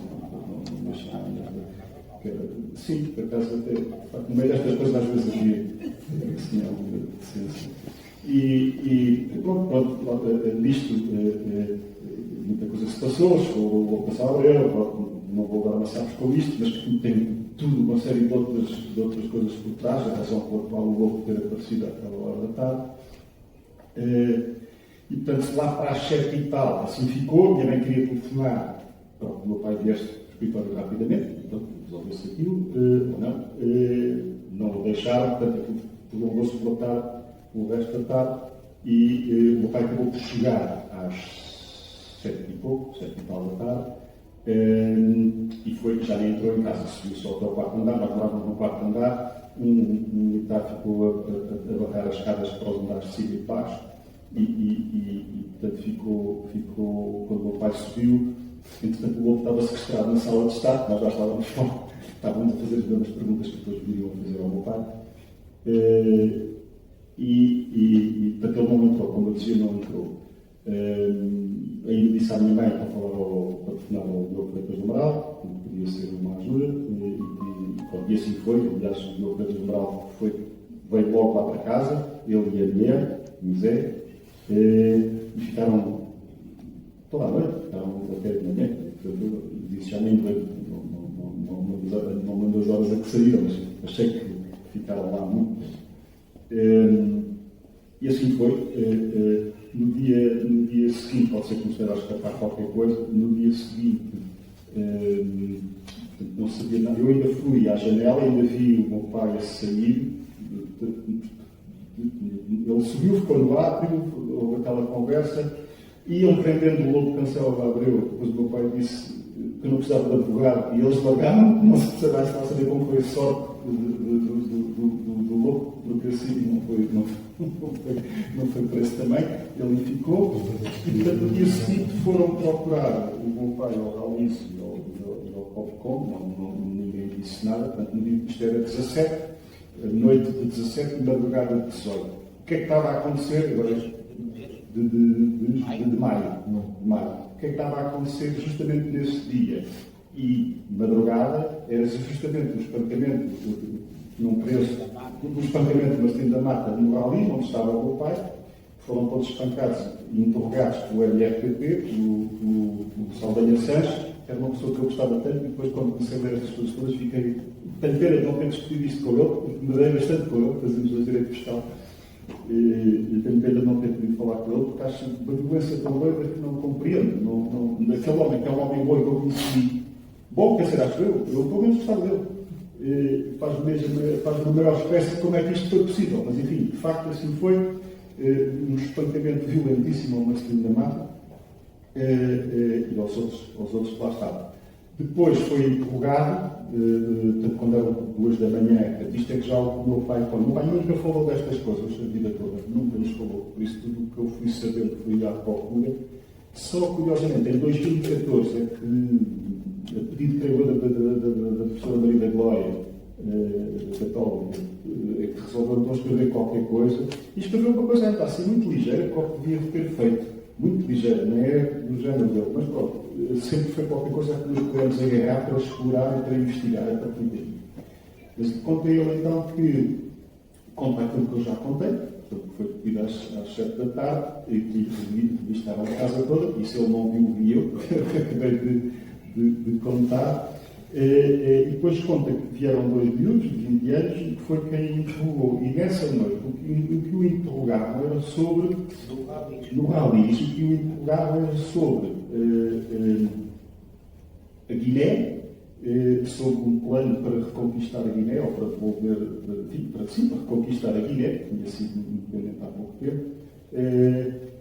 sim, por acaso, no meio destas coisas, às vezes havia assim, alguma decência. E pronto, nisto, muita coisa se passou, chegou a passar a Aurel, não vou dar massacres com isto, mas tem tudo uma série de outras coisas por trás, a razão pela qual o lobo ter aparecido àquela hora da tarde. E portanto, se lá para as 7 e tal, assim ficou, minha mãe queria telefonar para o meu pai viesse para o escritório rapidamente, então resolveu-se aquilo, ou não o deixaram, portanto aquilo prolongou-se pela tarde, o resto da tarde, e o meu pai acabou por chegar às 7 e pouco, 7 e tal da tarde, e já nem entrou em casa, subiu só até o quarto andar, nós morávamos no quarto andar, um militar ficou a barrar as escadas para os andares de cima e baixo, e portanto ficou, quando o meu pai subiu, entretanto o lobo estava sequestrado na sala de estar, nós já estávamos fora, estávamos a fazer as mesmas perguntas que depois viriam a fazer ao meu pai, e portanto ele não entrou, como eu dizia, não entrou. Ainda disse à minha mãe para falar para telefonar ao meu depois do Amaral, que podia ser uma ajuda, e assim foi. Aliás, o meu Pedro Moral veio logo lá para casa, ele e a mulher, o José, e ficaram toda a noite, ficaram até de manhã. Disse já nem veio, não mandou as horas a que saíram, mas achei que ficaram lá muito. E assim foi. No dia seguinte, pode ser que me esteja a escapar qualquer coisa, no dia seguinte, não sabia nada. Eu ainda fui à janela, ainda vi o meu pai a sair. Ele subiu, ficou no átrio, houve aquela conversa, iam prendendo o Lobo Cancela de Abreu. Depois o meu pai disse que não precisava de advogado, e eles largaram, não se sabe saber como foi a sorte do Lobo, porque assim não foi por esse tamanho, ele ficou, e portanto no dia seguinte foram procurar o meu pai ao Raulício e ao Popcom, ninguém disse nada, portanto no dia que isto era 17, noite de 17 e madrugada de 18. O que é que estava a acontecer agora? De maio. O que é que estava a acontecer justamente nesse dia? E madrugada era justamente o espancamento, tinham preso o espancamento do Martim da Mata no Ralim, onde estava o meu pai, foram todos espancados e interrogados pelo MRPP, o Saldanha Sanches, que era uma pessoa que eu gostava tanto, e depois quando comecei a ler estas coisas todas fiquei, tenho pena de não ter discutido isto com ele, porque me dei bastante com ele, fazemos o direito fiscal. E tenho pena de não ter podido falar com ele, porque acho uma doença tão doida que não compreendo. Daquele homem, que é um homem bom que eu conheci, bom, quer dizer, acho eu pelo menos gostava dele. Faz uma maior espécie de como é que isto foi possível. Mas enfim, de facto assim foi, um espancamento violentíssimo ao Marcelino da Mata e aos outros que lá estavam. Depois foi interrogado, quando eram 2 da manhã, isto é que já o meu pai falou. O meu pai nunca falou destas coisas a vida toda, nunca nos falou. Por isso, tudo o que eu fui saber, fui à procura. Só curiosamente, em 2014, é que, a pedido, creio eu, da professora Maria da Glória, católica, é que resolveu então escrever qualquer coisa, e escreveu uma coisa ainda assim muito ligeira, que devia ter feito. Muito ligeira, não é do género dele, mas pronto, sempre foi qualquer coisa que nos podemos agarrar para explorar e para investigar a partir dele. Mas contei ele então que, conta aquilo que eu já contei, que foi pedido às 7 da tarde, e que estava na casa toda, e se ele não viu, vi eu, acabei de contar. E depois conta que vieram 2 miúdos de 20 anos e que foi quem interrogou. E nessa noite, o que o interrogavam era sobre. No Ralis, o que o interrogavam era sobre a Guiné, sobre um plano para reconquistar a Guiné, ou para devolver. Para reconquistar a Guiné, que tinha sido independente há pouco tempo.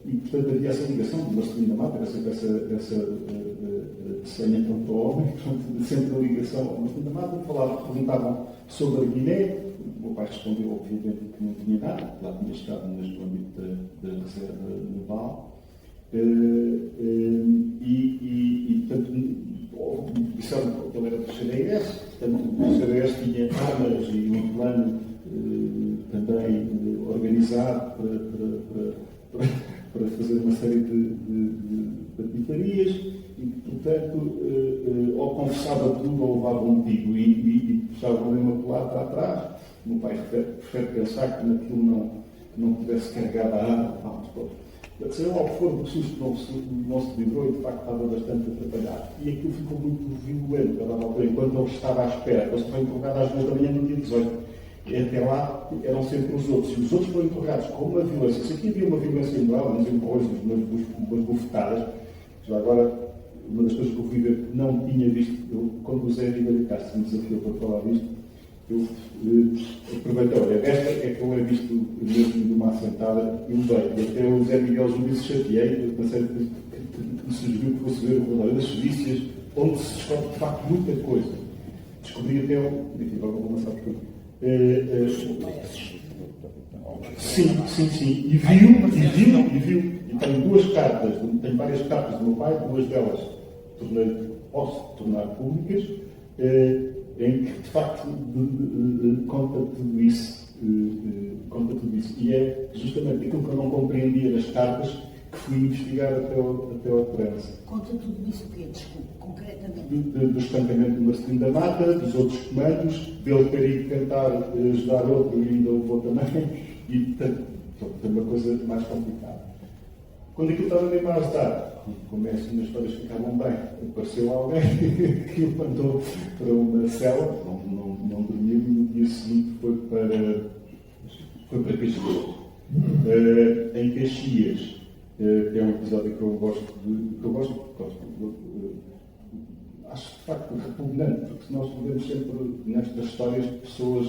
E, portanto, havia essa ligação de Marcelino da Mata, essa senha contra o homem, portanto, sempre a ligação ao Marcelino da Mata, perguntavam sobre a Guiné, o meu pai respondeu, obviamente, que não tinha nada, lá tinha estado no âmbito da reserva naval, e portanto, disseram que ele era do CDS, portanto, o CDS tinha armas e um plano também organizado para fazer uma série de patiparias e, portanto, ou confessava tudo ou levava um tiro e puxava uma colada atrás. O meu pai prefere pensar que naquilo não tivesse carregado a arma. Pode ser lá o que for, do susto não se livrou e de facto estava bastante atrapalhado. E aquilo ficou muito violento, enquanto ele estava à espera. Ele foi interrogado às 2 da manhã no dia 18. E até lá eram sempre os outros. E os outros foram interrogados com uma violência. Se aqui havia uma violência moral, uns empurrões, umas bufetadas, já agora, uma das coisas que eu fui ver que não tinha visto, quando o Zé Ribeiro Castro me desafiou para falar disto, eu aproveitei, olha, esta é que eu he visto mesmo de uma assentada e levei. E até o Zé Miguel Júlio se chateei, eu pensei que me sugeriu que fosse ver o relatório das Felícias, onde se descobre de facto muita coisa. Descobri até enfim, agora vou começar por tudo. Sim. E viu. E tenho 2 cartas, tenho várias cartas do meu pai, 2 delas posso tornar públicas, em que de facto conta tudo isso. E é justamente aquilo que eu não compreendia das cartas que fui investigar até ao trânsito. Conta tudo isso o quê? Desculpe, concretamente. Do estancamento do Marcelino da Mata, dos outros comandos, dele ter ido tentar ajudar outro e ainda levou também, e portanto, foi uma coisa mais complicada. Quando aquilo estava mesmo a ajudar, como é assim, as histórias ficavam bem, apareceu alguém que o mandou para uma cela, não dormiu, e no dia seguinte foi para Caxias. Em Caxias, que é um episódio que eu gosto, acho de facto repugnante, porque nós vemos sempre nestas histórias pessoas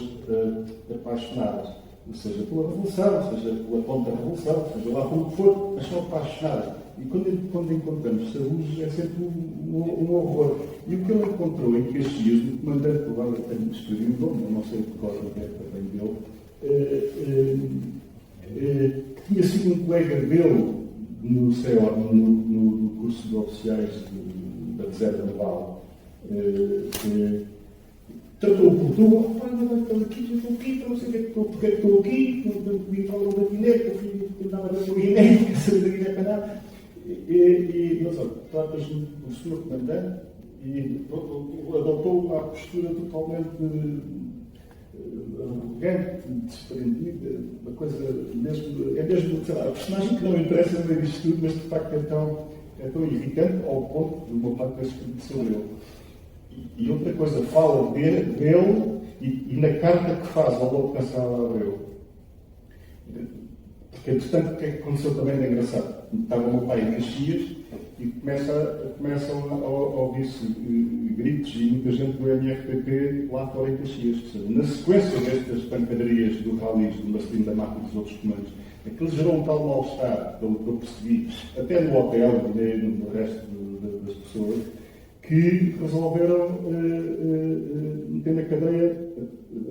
apaixonadas, seja pela Revolução, seja pela Contra-Revolução, seja lá pelo que for, mas são apaixonadas. E quando encontramos Saúde é sempre um horror. E o que ele encontrou em Caxias, o comandante, agora tenho que escrever o nome, eu não sei qual é também dele, que tinha sido um colega dele no CEO, no curso de oficiais da Reserva Naval. Tratou por tudo, estou aqui, não sei porque estou aqui, vim para o Guiné, que eu andava a ver o Guiné, que saí da Guiné para nada. E não sei, tratas-me do senhor comandante e adotou uma postura totalmente arrogante, desprendida, uma coisa mesmo, é mesmo, sei lá, a personagem que não interessa no meio disto tudo, mas de facto é tão irritante ao ponto de uma parte das que sou eu. E outra coisa, fala dele e na carta que faz ao Lobo Cassal Abreu. Porque, entretanto, o que é que aconteceu também é engraçado. Estava o meu pai em Caxias e começam a ouvir-se gritos e muita gente do MRPP lá fora em Caxias. Na sequência destas pancadarias do Ralis, do Marcelino da Mata e dos outros comandos, aquilo gerou um tal mal-estar, pelo que eu percebi, até no hotel e no resto das pessoas, que resolveram meter na cadeia,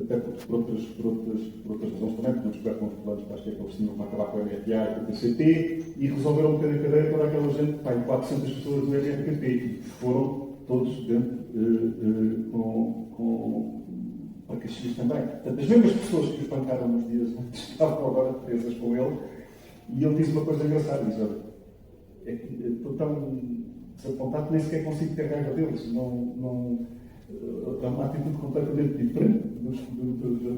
até por outras razões também, porque não descobertam os planos para que eles tinham para acabar com a MFA e com o PCP, e resolveram meter na cadeia toda aquela gente, 400 pessoas do MRPP, e foram todos dentro para Caxias também. Portanto, as mesmas pessoas que os pancaram nos dias antes estavam agora presas com ele, e ele diz uma coisa engraçada, diz, olha, estou tão desapontado que nem sequer consigo ter raiva deles, é uma atitude completamente diferente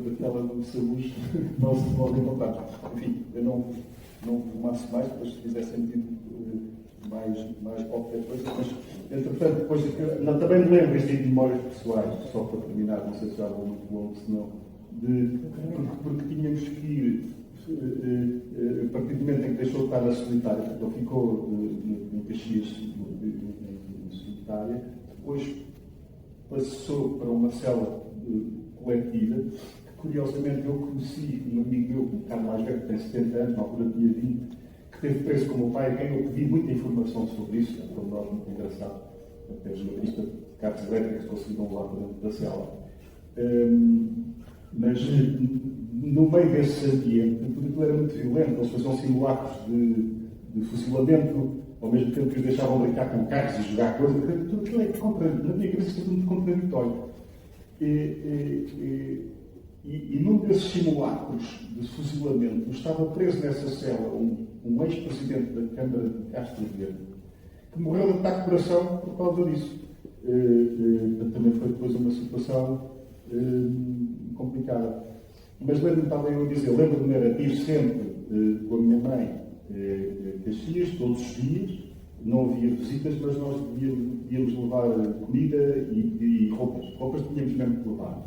daquela do Saúde que nós podemos contar. Enfim, eu não fumasse mais, depois se fizer sentido mais qualquer coisa, mas entretanto, depois também me lembro isto de memórias pessoais, só para terminar, não sei se já vou muito longo, senão, porque tínhamos que ir, a partir do momento em que deixou de estar na solitária, então ficou em Caxias solitária, depois passou para uma cela coletiva, que curiosamente eu conheci um amigo meu, um bocado mais velho, que tem 70 anos, na altura tinha 20, que teve preso com o meu pai, a quem eu pedi muita informação sobre isso, é um pormenor muito engraçado, até jornalista de cartas elétricas conseguiram lá para dentro da cela. Mas no meio desse ambiente, tudo aquilo era muito violento, eles faziam simulacros de fuzilamento, ao mesmo tempo que os deixavam brincar com carros e jogar coisas, tudo aquilo na minha cabeça é tudo contraditório. E num desses simulacros de fuzilamento, estava preso nessa cela um ex-presidente da Câmara de Castro Verde, que morreu de ataque de coração por causa disso. Também foi depois uma situação complicada. Mas lembro-me, estava eu a dizer, lembro-me de ir sempre com a minha mãe Caxias, todos os dias, não havia visitas, mas nós devíamos levar comida e roupas. Roupas tínhamos mesmo que levar.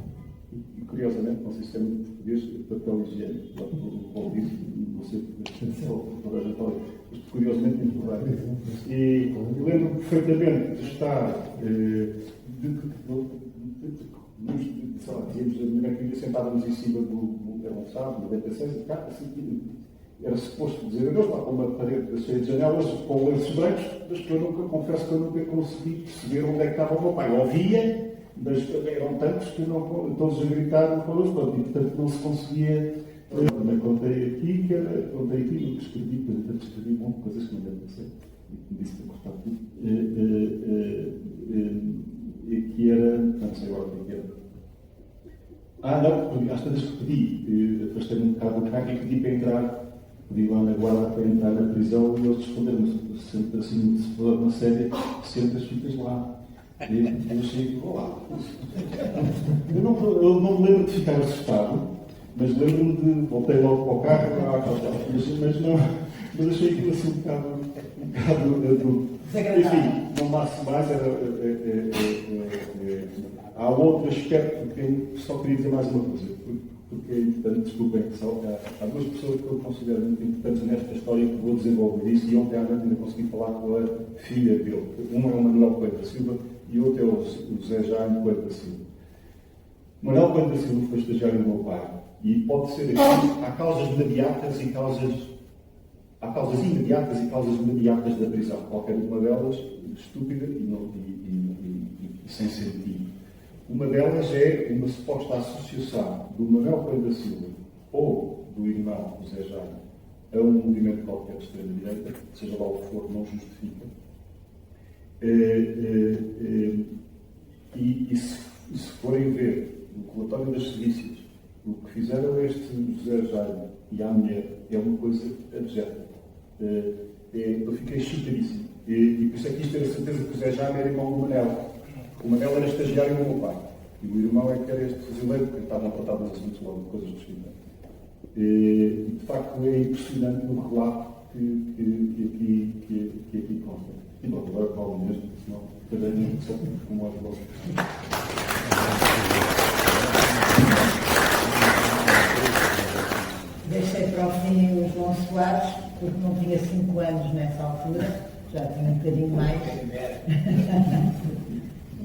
E curiosamente, não sei se é muito português, papel higiênico, não sei se toda a gente olha, mas curiosamente muito português. E eu lembro perfeitamente de estar, sei lá, tínhamos a minha filha sentávamos em cima era um sábado, 96, de cá, assim, era suposto dizer adeus lá com uma parede cheia de janelas, com lenços brancos, mas que eu confesso que eu nunca consegui perceber onde é que estava o meu pai. Ouvia, mas eram tantos que todos a gritar connosco, e portanto não se conseguia. Também contei aqui, no que escrevi, portanto escrevi um monte de coisas que não devem ser, e me disse para cortar tudo, e que era, não sei agora o que era. Não, às tantas que pedi, afastei-me um bocado do carro e pedi para entrar pedi lá na guarda para entrar na prisão e eles responderam-me, sempre assim, se for uma série, sentas, ficas lá. E eu chego lá. Eu não me lembro de ficar assustado, mas lembro-me de. Voltei logo para o carro, mas achei aquilo assim um bocado. Enfim, não passo mais. Há outro aspecto que eu só queria dizer mais uma coisa, porque é importante, desculpem, há duas pessoas que eu considero muito importantes nesta história que vou desenvolver isso, e ontem à noite ainda consegui falar com a filha dele. Um é o Manuel Coelho da Silva e outro é o José Jaime Coelho da Silva. Manuel Coelho da Silva foi estagiário do meu pai, e pode ser aqui, há causas imediatas e causas imediatas da prisão, qualquer uma delas estúpida e sem sentido. Uma delas é uma suposta associação do Manuel Coelho da Silva ou do irmão José Jaime a um movimento qualquer de extrema-direita, seja lá o que for, não justifica. E se forem ver no relatório das serícias o que fizeram este José Jaime e à mulher, é uma coisa abjeta. Eu fiquei chocadíssimo. E por isso é que isto ter a certeza que o José Jaime era irmão do Manel. O Manel era estagiário do meu pai. E o irmão é que era este fuzileiro, que estava a tratar dos assuntos logo, coisas do escritório. E de facto é impressionante o relato que aqui consta. E bom, agora falo mesmo, senão cada um só como aos vossos. Deixei para o fim o João Soares, porque não tinha 5 anos nessa altura, já tinha um bocadinho mais.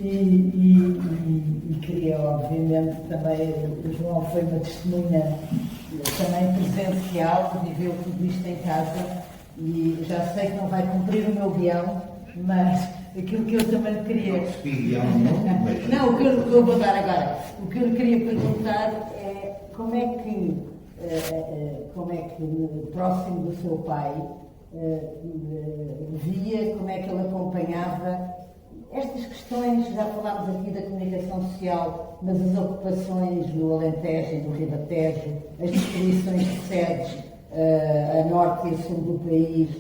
E queria, obviamente, também, o João foi uma testemunha também presencial, viveu tudo isto em casa, e já sei que não vai cumprir o meu guião, mas aquilo que eu também queria... Não, o que eu vou dar agora, o que eu lhe queria perguntar é como é que próximo do seu pai via, como é que ele acompanhava estas questões. Já falámos aqui da comunicação social, mas as ocupações no Alentejo e no Ribatejo, as destruições de sedes a norte e a sul do país,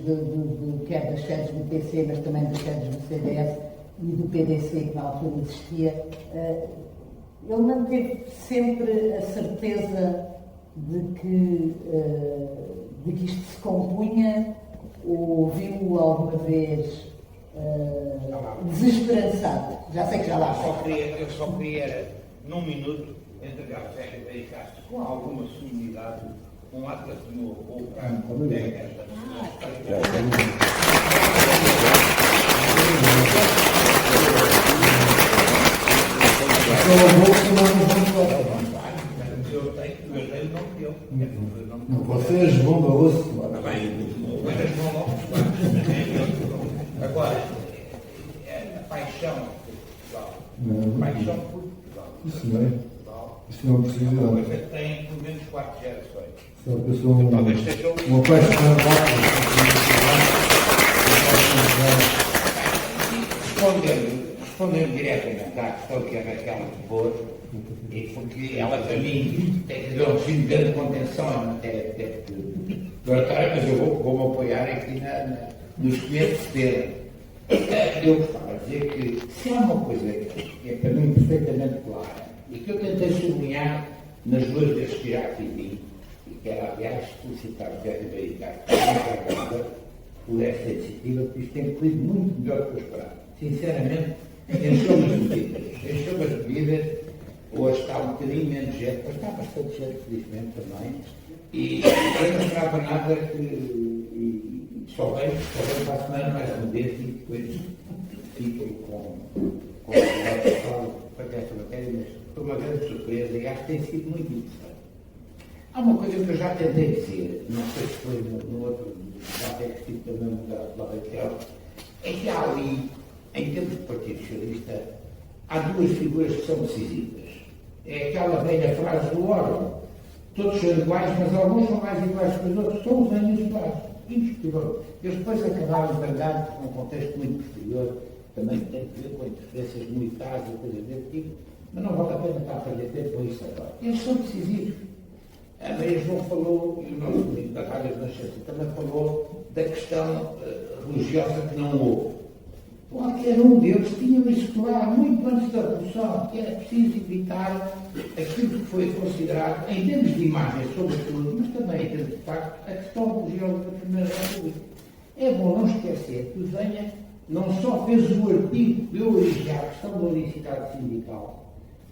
quer das sedes do PC, mas também das sedes do CDS e do PDC, que na altura existia. Ele manteve sempre a certeza de que isto se compunha, ou viu alguma vez desesperançado? Já sei que já lá foi. Eu só queria, num minuto, entregar ao Sérgio Veiga Castro com alguma solenidade um atlas do meu avô para a Biblioteca da Não, você é João da Osso. Agora, a paixão por Portugal. Paixão por Portugal. Isso não é. Isso não é uma Uma possibilidade. coisa que tem pelo menos 4 gerações. Se a pessoa Talvez seja uma apaixonada. Respondendo diretamente à questão que a Raquel pôs, e porque ela para mim tem que dar um grande contenção em matéria de oratória, mas eu vou-me apoiar aqui no esqueleto dele. Eu gostava de dizer que se há uma coisa que é para mim perfeitamente clara e que eu tentei sublinhar nas duas vezes que já aqui vi, e que era, aliás, felicitar o Sérgio Veiga Castro por esta iniciativa, porque isto tem corrido muito melhor do que eu esperava. Sinceramente, encheu as medidas, hoje está um bocadinho menos gente, mas está bastante gente, felizmente também, e eu não esperava nada que só veio para a semana mais uma vez e depois fico com o pessoal para esta matéria, mas foi uma grande surpresa e acho que tem sido muito interessante. Há uma coisa que eu já tentei dizer, não sei se foi no outro, já tenho que sido também mudado pela Raquel, é que há ali, em termos de Partido Socialista, há duas figuras que são decisivas. É aquela velha frase do órgão, todos são iguais, mas alguns são mais iguais que os outros, são os anos iguais, indiscutível. Eles depois acabaram verdade com um contexto muito posterior, também tem a ver com interferências militares e coisas desse tipo, mas não vale a pena estar a perder tempo com isso agora. Eles são decisivos. A Maria João falou, e o nosso amigo da Rádio Renascença também falou, da questão religiosa que não houve. Qualquer um deles tinha isso claro, muito antes da Revolução, que era preciso evitar aquilo que foi considerado, em termos de imagem, sobretudo, mas também em termos de facto, a questão religiosa da Primeira República. É bom não esquecer que o Zenha não só fez o artigo que deu origem à questão da unicidade sindical,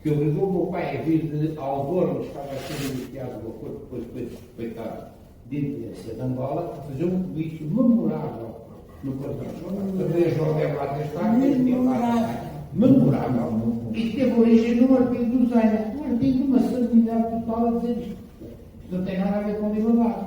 que obrigou o meu pai a vir de Alvor, onde estava a ser iniciado o acordo, depois foi respeitado de independência de Angola, a fazer um comício memorável no quartel. A Maria João deve lá ter estado, memorável, e teve origem num artigo do Zenha, um artigo de uma sanidade total a dizer isto. Isto não tem nada a ver com liberdade.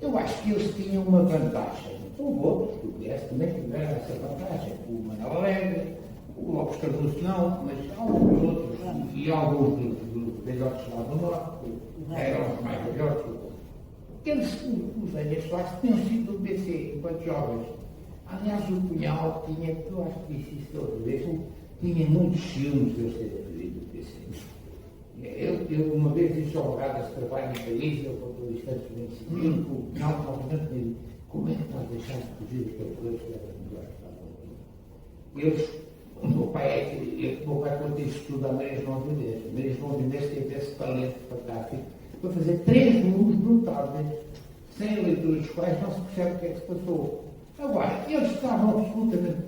Eu acho que eles tinham uma vantagem. Houve outros do PS também tiveram essa vantagem. O Manuel Alegre, o Lopes Cardoso não, mas alguns outros, e alguns dos velhotes lá do Norte, eram os mais velhotes. Eles, os velhos Soares, tinham sido do PC enquanto jovens. Aliás, o Cunhal tinha, eu acho que disse isso outra vez, tinha muitos ciúmes de eu ser referido do PC. Eu uma vez disse ao Braga, se trabalho em Paris, eu contou isto antes de 25, o Cunhal novamente me disse, como é que nós deixamos de fugir os calculadores que eram melhores? Eles, o meu pai quando disse estudo a Maria João Vildez. Maria João Vildez teve esse talento fantástico para fazer 3 volumes notáveis, sem a leitura dos quais não se percebe o que é que se passou. Agora, eles estavam absolutamente.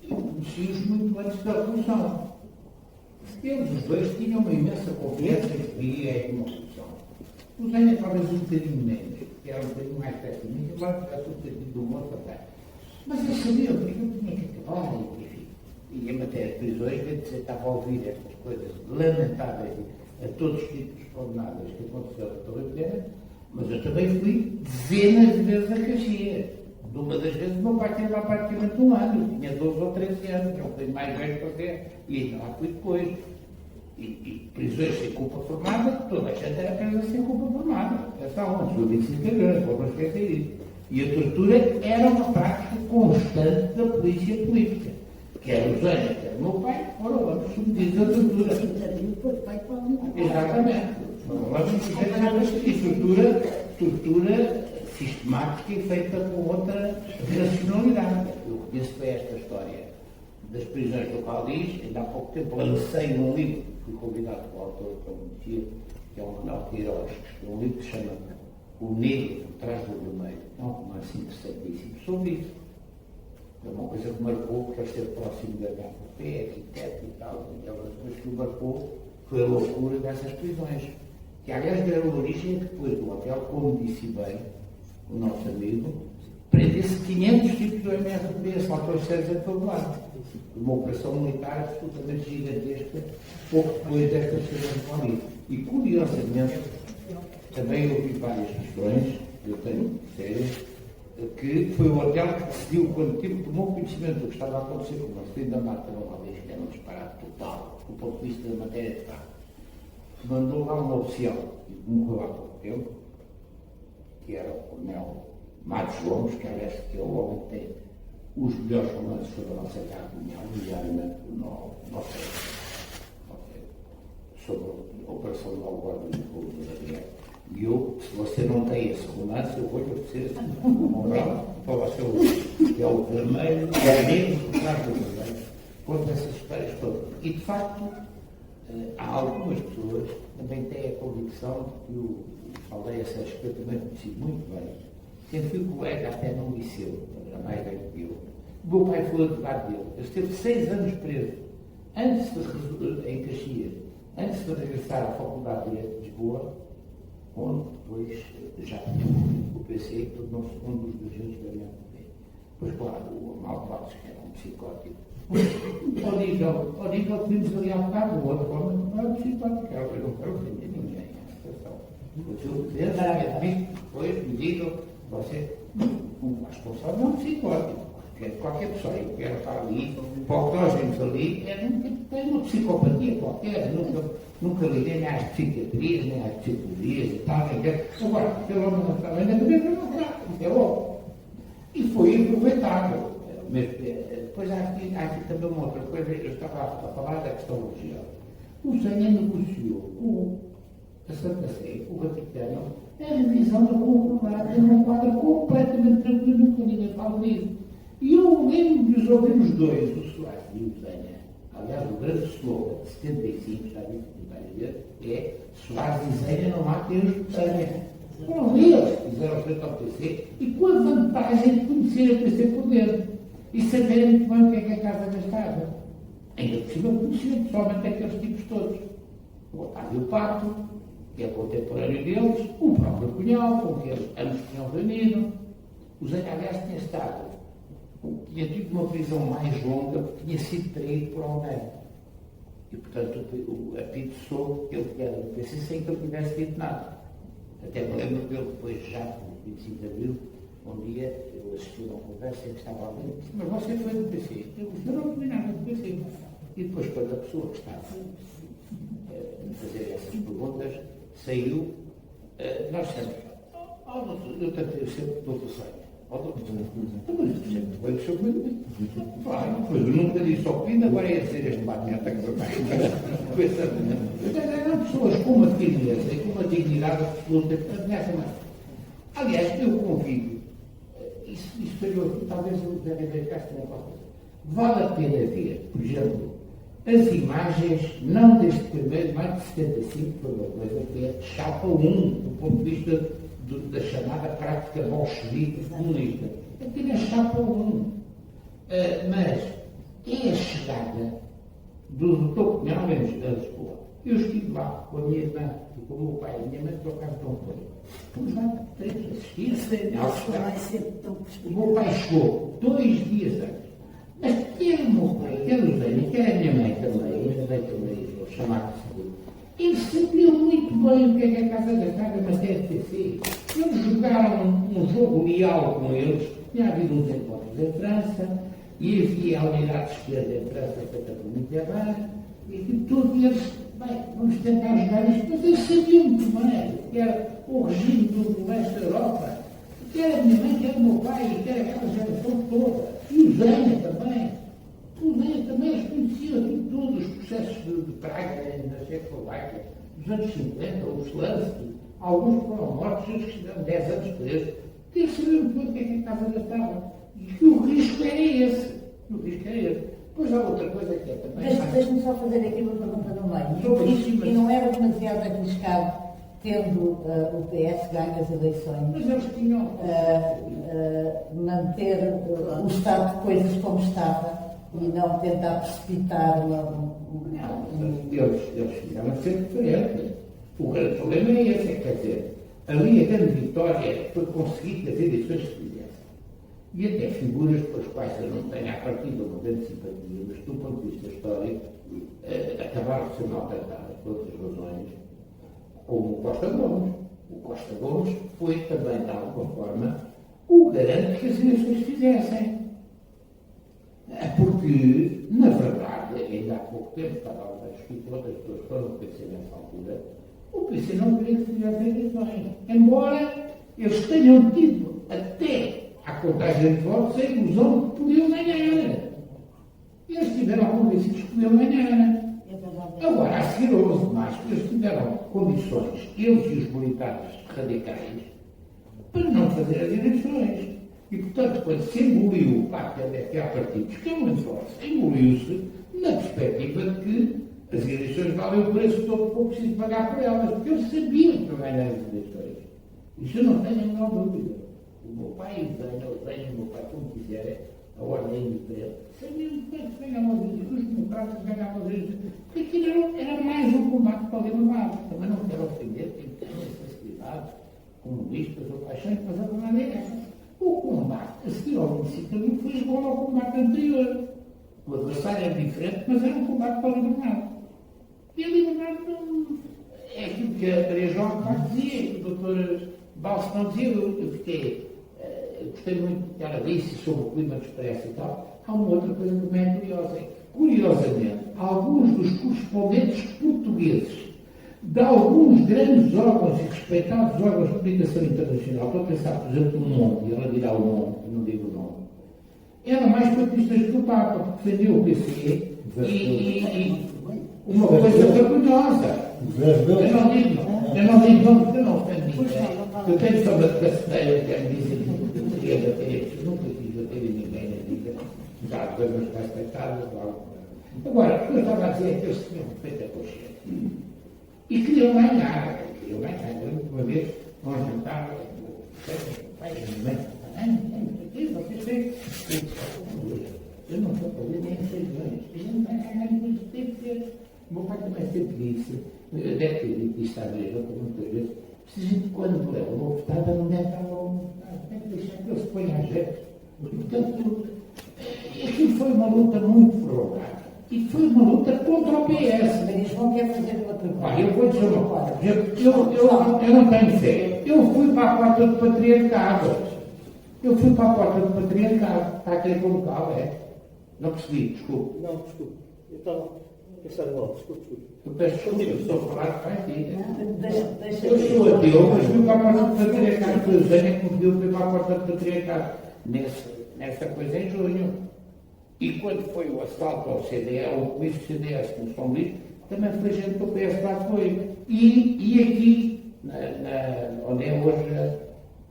Eu conheci-os muito antes da Revolução. Eles, os dois, tinham uma imensa confiança em que viria uma Revolução. O Zenha talvez um bocadinho menos, que era um bocadinho mais pessimista, embora tivesse um bocadinho do humor também. Mas eles sabiam que aquilo tinha que acabar, enfim. E em matéria de prisões, eu estava a ouvir estas coisas lamentáveis a todos os tipos condenados que aconteceram na Torre Pequena, mas eu também fui dezenas de vezes a Caxias. De uma das vezes, o meu pai teve lá praticamente um ano, eu tinha 12 ou 13 anos, eu fui mais velho para ver, e ainda lá fui depois. E prisões sem culpa formada, toda a gente era presa sem culpa formada. Atenção, o senhor disse que vou esquecer isso. E a tortura era uma prática constante da polícia política. Quer o Zenha, quer o meu pai, foram ambos submetidos à tortura. Exatamente. E tortura sistemática e feita com outra racionalidade. Eu conheço bem esta história das prisões do Caldiz, ainda há pouco tempo lancei num livro, fui convidado pelo autor que eu conhecia, que é o Manuel Queiroz, um livro que se chama O Negro Atrás do Vermelho. É um romance interessantíssimo sobre isso. É uma coisa que marcou, porque ele esteve próximo da HPP, arquiteto e tal, e aquelas coisas que o marcou foi a loucura dessas prisões. Que, aliás, deram origem depois do hotel, como disse bem o nosso amigo, prendesse 500 tipos de MRP, saltou os 6 em todo lado. Uma operação militar absolutamente gigantesca, pouco depois desta situação ali. E, curiosamente, também ouvi várias questões, eu tenho sérias, que foi o hotel que decidiu, quando tomou conhecimento do que estava a acontecer com o Marcelino da Mata, uma vez que era um disparate total, do ponto de vista da matéria de fato, mandou lá um oficial, que morreu há pouco tempo, que era o coronel Matos Gomes, que aliás que é o homem que tem os melhores romances sobre a nossa guerra colonial, diariamente sobre a Operação de Alvorada e o da Guerra. E eu, se você não tem esse romance, eu vou-lhe oferecer um bravo para você ouvir, que é o vermelho, que é negro, que traz o vermelho, conta essas histórias todas. E, de facto, há algumas pessoas que também têm a convicção de que o Aldeia Sérgio, que eu também conheci muito bem, sempre fui colega até no liceu, era mais velho que eu. O meu pai foi advogado dele. Ele esteve 6 anos preso, em Caxias, antes de regressar à Faculdade de Lisboa, onde depois já tinha morrido o PC e tornou-se um dos dirigentes da MRP. Pois claro, o Amaldo Bastos, que era um psicótico, ao nível que vimos ali há bocado, o outro homem não era um psicótico, eu não quero ofender ninguém nessa situação. Depois me digam, você, o responsável é um psicótico. Qualquer pessoa que quer estar ali, para o que nós vemos ali, tem uma psicopatia qualquer, nunca lidei nem às psiquiatrias, nem às psicologias e tal, agora, pelo menos não estava na cabeça, não está, isso é óbvio. E foi aproveitável. Mas depois há aqui também uma outra coisa, eu estava a falar da questão religiosa. O Zenha negociou com a Santa Sé, o Vaticano, a revisão da Concordata é um quadro completamente tranquilo, nunca ninguém fala disso. E eu lembro de os ouvir os dois, o Soares e o Zenha. Aliás, o grande slogan de 75, está dito que vai dizer, é Soares e Zenha não há termos de Zenha. Foram eles que fizeram frente ao PC e com a vantagem de conhecer a PC por dentro e saberem muito bem o que é que a casa gastava. Ainda por cima conheciam pessoalmente aqueles tipos todos. O Otávio Pato, que é contemporâneo deles, o próprio Cunhal, com que eles ambos tinham reunido. O Zé Aliás tinha tido uma prisão mais longa porque tinha sido traído por alguém. E, portanto, o apito soube que ele era do PC sem que ele tivesse dito nada. Até me lembro dele depois, já no 25 de Abril, um dia eu assisti a uma conversa em que estava alguém e disse: mas você foi do PC? Eu disse: eu não fui nada do PC. E depois, quando a pessoa que estava a fazer essas perguntas saiu, nós sempre, eu sempre dou o sonho. Mas sempre foi o seu comida. Pois eu nunca disse ao comida, agora ia dizer este bate-meta que eu eram pessoas com uma firmeza e com uma dignidade absoluta. Aliás, eu convido, isso foi eu, talvez o Zé Ribeiro Castro não possa dizer. Vale a pena ver, por exemplo, as imagens, não deste primeiro de maio de 75, foi uma coisa que é chapa 1, do ponto de vista da chamada prática bolchevique comunista. Aquilo é chapa 1. Mas é a chegada do Dr. Cunhal a Lisboa. Eu estive lá com a minha irmã e com o meu pai e a minha mãe, por acaso não foi. Fomos lá 3 assistir. O meu pai chegou 2 dias antes. Mas quer o meu pai, quer o Zé, quer a minha mãe também, vou chamar de seguro. Eles sabiam muito bem o que é a Casa da Carga em matéria de PC. Eles jogaram um jogo leal com eles. Tinha havido uns encontros em França e havia a unidade de esquerda em França feita por Mitterrand e todos eles, bem, vamos tentar jogar isto, mas eles sabiam muito bem que era o regime do leste da Europa, que era a minha mãe, que era o meu pai, que era aquela geração toda, e o Zenha também. O Zenha também, eles conheciam aqui todos os processos de Praga na Checoslováquia, dos anos 50, o Slansky, alguns foram mortos, outros que estiveram 10 anos presos. Eles sabiam muito bem o que é que a casa gastava. E que o risco era esse. Depois há outra coisa que é também. Deixe-me só fazer aqui uma pergunta no meio. E não era demasiado arriscado, tendo o PS ganho as eleições, mas eles tinham manter o estado de coisas como estava e não tentar precipitar eles fizeram sempre diferente. O grande problema é esse, quer dizer, ali a grande vitória foi conseguir que as eleições se fizessem. E até figuras pelas quais eu não tenho à partida uma grande simpatia, mas do ponto de vista histórico, acabaram de ser maltratadas por outras razões, como o Costa Gomes. O Costa Gomes foi também, de alguma forma, o garante que as eleições se fizessem. Porque, na verdade, ainda há pouco tempo, estava a discutir com outras pessoas que foram no PC nessa altura, o PC não queria que se fizessem eleições. Embora eles tenham tido até à contagem de votos a ilusão de que podiam ganhar. Eles tiveram convencidos que podiam ganhar. Agora, a seguir ao 11 de março, eles tiveram condições, eles e os militares radicais, para não fazer as eleições. E, portanto, quando se engoliu o pacto de há partidos que é um esforço, engoliu-se na perspectiva de que as eleições valem o preço todo que for preciso pagar por elas, porque eles sabiam que iam ganhar as eleições. Isso eu não tenho a menor dúvida. O meu pai e o meu pai, como quiserem, a ordem diferente, sabiam que eles ganhavam as eleições, os democratas ganhavam as eleições, porque aquilo era mais um combate para o liberdade. Também não quero ofender quem tem facilidades comunistas ou paixões, mas a verdade é essa. O combate a seguir ao 25 de Abril foi igual ao combate anterior. O adversário era diferente, mas era um combate para a liberdade. E a liberdade não é aquilo que a Maria João dizia, que o Dr. Balso não dizia. Eu gostei muito do que ela disse sobre o clima de expresso e tal. Há uma outra coisa que também é curiosa. Curiosamente, alguns dos correspondentes portugueses de alguns grandes órgãos e respeitados órgãos de comunicação internacional, estou a pensar, por exemplo, no nome, e ela dirá o nome, não digo o nome, eram mais papistas que o Papa, porque defendeu o PC e uma coisa vergonhosa. Eu não digo, Eu não digo não porque eu não ofendo ninguém. Eu tenho sobre a caceteira, que me dizem que eu queria bater, nunca quis bater em ninguém na vida. Já depois meus pais deitados, agora, o que eu estava a dizer é que eles tinham feito a consciência. E queriam ganhar. Eu uma vez, nós jantávamos, eu não estou a fazer nem 6 anos. A gente vai ganhar muito tempo. O meu pai também sempre disse, deve ter dito isto à vez, muitas vezes, se a gente, quando é uma votada, não deve estar uma votada, tem que deixar que ele se ponha a jeito. Portanto, aquilo foi uma luta muito prolongada. E foi uma luta contra o PS. Mas não quer fazer uma pergunta. Eu vou dizer uma coisa. Eu não tenho fé. Eu fui para a porta do patriarcado. Está aqui com o local, é? Não percebi, desculpe. Não, desculpe. Eu estava a pensar mal, desculpe. Eu peço desculpa, eu estou a falar de partida. Deixa Eu sou ateu, mas fui para a porta do patriarcado. Foi o Zé que me pediu para ir para a porta do patriarcado. Nessa coisa em junho. E quando foi o assalto ao CDS, ao comício do CDS no São Luís, também foi gente do PS lá foi. E aqui, onde é hoje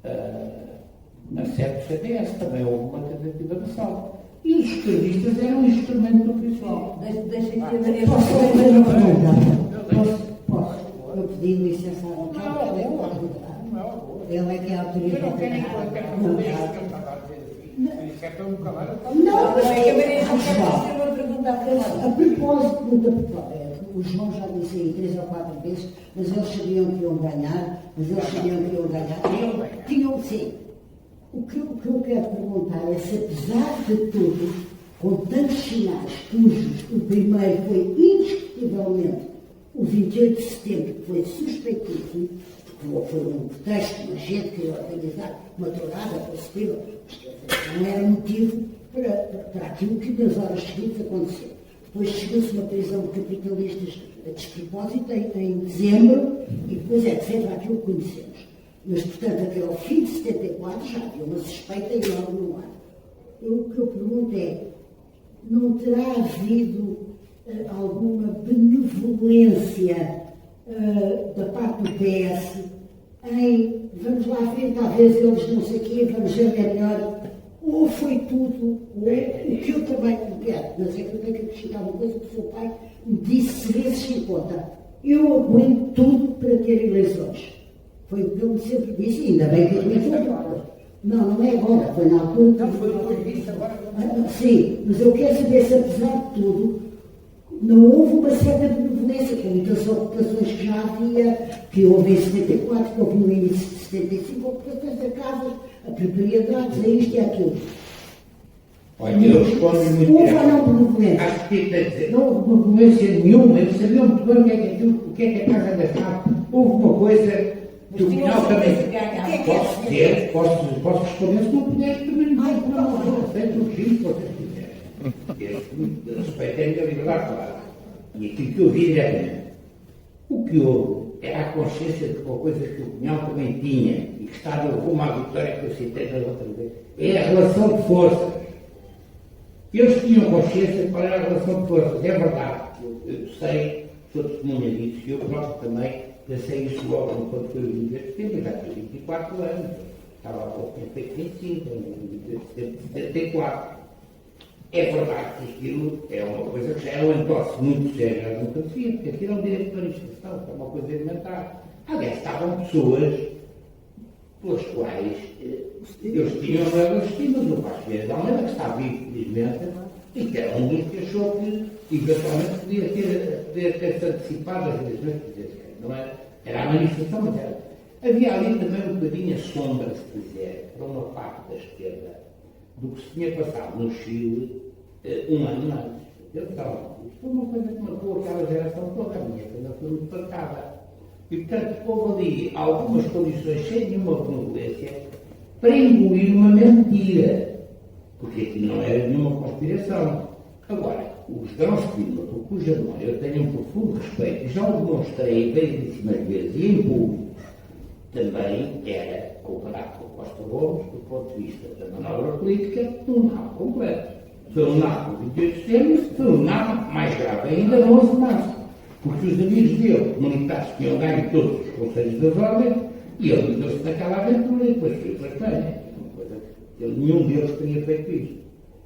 a sede do CDS, também houve uma tentativa de assalto. E os esquerdistas eram um instrumento do pessoal. Deixa que Eu posso fazer uma pergunta? Posso? Eu pedi licença à vontade. Ele é que é a autoridade. Eu não quero encontrar isso é para um calar. Não, mas é que a Maria não quer fazer uma pergunta a propósito da petróleo. O João já disse aí 3 ou 4 vezes, mas eles sabiam que iam ganhar, Tinham, sim. O que eu quero perguntar é se, apesar de tudo, com tantos sinais cujos o primeiro foi indiscutivelmente o 28 de setembro, que foi suspeitíssimo, porque foi um pretexto, uma gente queria organizar uma tourada possível, não era motivo para aquilo que nas horas seguintes aconteceu. Depois chegou-se uma prisão de capitalistas a despropósito em dezembro e depois etc. aquilo que conhecemos. Mas, portanto, até ao fim de 74 já havia uma suspeita enorme no ar. O que eu pergunto é, não terá havido alguma benevolência da parte do PS em, vamos lá à frente, talvez eles não sei o quê, vamos ver que é melhor, ou foi tudo, ou o que eu também quero, mas é que eu tenho que acrescentar uma coisa que o seu pai me disse vezes 50. Eu aguento tudo para ter eleições. Foi o que ele sempre disse, ainda bem que ele foi agora. Não é agora, foi na altura. Não, foi o que eu disse agora. Sim, mas eu quero saber se, apesar de tudo, não houve uma certa benevolência, com muitas ocupações que já havia, que houve em 74, que houve no início de 75, ocupações a casas, a propriedades, a isto e aquilo. Olha, eu respondo muito bem. Houve ou não benevolência? Acho que tem que dizer, não houve benevolência nenhuma, eles sabiam muito bem o que é a Casa da Estado. Houve uma coisa que o Pinhal também. Posso responder se não puderes também. Não, aceito o regime que vocês quiserem. Respeito a minha liberdade, claro. E aquilo que eu vi diretamente. O que houve era a consciência de uma coisa que o Pinhal também tinha e que está no rumo à vitória que eu citei da outra vez. É a relação de forças. Eles tinham consciência de qual era a relação de forças. É verdade. Eu sei, sou testemunha disso, e eu próprio também pensei isso logo quando foi o 28 de setembro, já tinha 24 anos. Estava há pouco tempo feito 25, em 28 de setembro de 74. É verdade que aquilo é uma coisa que já é um entorce muito sério à democracia, porque aquilo é um direito de manifestação, é uma coisa elementar. Aliás, estavam pessoas pelas quais eles tinham as estimas do Vasco Vieira de Almeida, que está vivo, felizmente, e que era um dos que achou que eventualmente podia ter-se antecipado as eleições presidenciais. Não era? Era a manifestação, mas era. Havia ali também um bocadinho a sombra, se quiser, para uma parte da esquerda, do que se tinha passado no Chile um ano antes. Eles estavam. Isto foi uma coisa que marcou aquela geração toda, a minha ainda foi muito marcada. E, portanto, houve ali algumas condições sem nenhuma benevolência para engolir uma mentira. Porque aqui não era nenhuma conspiração. Agora, os grãos de pílula, por cuja memória eu tenho um profundo respeito, e já o demonstrei variedíssimas vezes e em público, também era, comparado com o Costa Gomes, do ponto de vista da manobra política, um nabo completo. Foi um nabo no 28 de setembro, foi um nabo mais grave ainda no 11 de março. Porque os amigos dele, militares, tinham ganho todos os conselhos das ordens, e ele meteu-se naquela aventura e depois foi para a Espanha. Nenhum deles teria feito isso.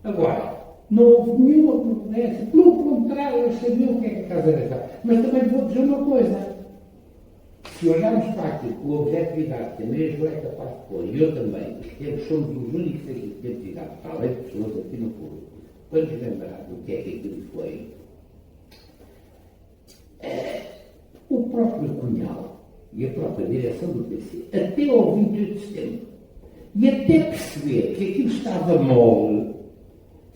Agora, não houve nenhuma concorrência. Pelo contrário, eles sabiam o que é que a casa era essa. Mas também vou dizer uma coisa. Se olharmos para aquilo com a objetividade que a Maria João é capaz de pôr, e eu também, que somos os únicos aqui que temos idade, para além de pessoas aqui no público, para nos lembrar do que é que aquilo foi, o próprio Cunhal e a própria direção do PC, até ao 28 de setembro, e até perceber que aquilo estava mole,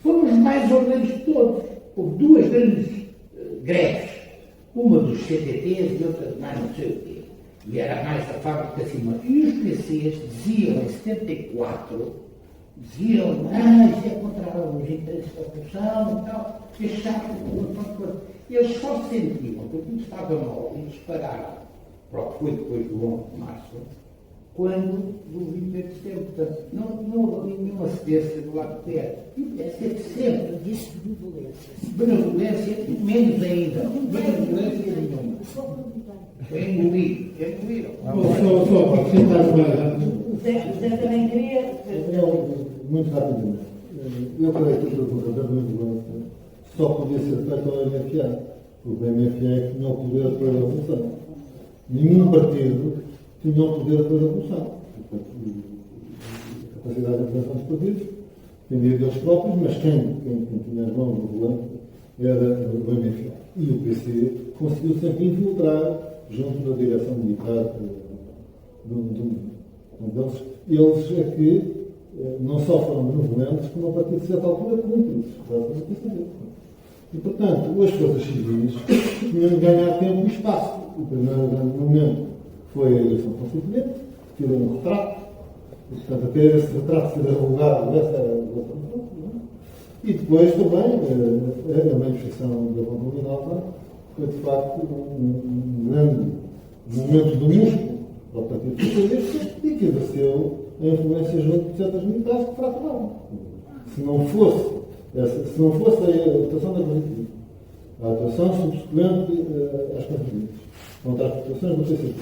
foram os mais ordeiros de todos. Houve duas grandes greves, uma dos CTTs e outra de mais não sei o quê. E era mais da fábrica acima. E os PCs diziam em 74, diziam, isso é contra os interesses da população e tal, que achavam que eles só sentiam que aquilo estava mal e eles pararam para o que foi depois do 11 de março, quando do 28 de setembro. Portanto, não houve nenhuma cedência do lado de pé. E o PS sempre disse benevolência, menos ainda. Benevolência nenhuma. É engolido. Só para acrescentar mais. O Zé também queria. Muito rapidamente. Eu creio que a pergunta da benevolência só podia ser feita ao MFA, porque o MFA é que tinha o poder para a revolução. Nenhum partido tinha o poder para a revolução. A capacidade de revolução dos partidos dependia deles próprios, mas quem tinha as mãos no volante era o MFA. E o PC conseguiu sempre infiltrar junto da direção militar do mundo. Eles é que não só foram benevolentes, como a partir de certa altura cúmplices. E, portanto, as forças civis tinham de ganhar tempo e espaço. O primeiro grande momento foi a eleição constituinte, que tirou um retrato, e, portanto, até esse retrato ser divulgado, essa era a eleição constituinte. E depois também a manifestação da Ponta foi, de facto, um grande momento de músculo para o Partido Socialista e que exerceu a influência junto de certas militares que fraturavam. Se não fosse a atuação da Constituição, a atuação subsequente às conferências, contra as situações do PCP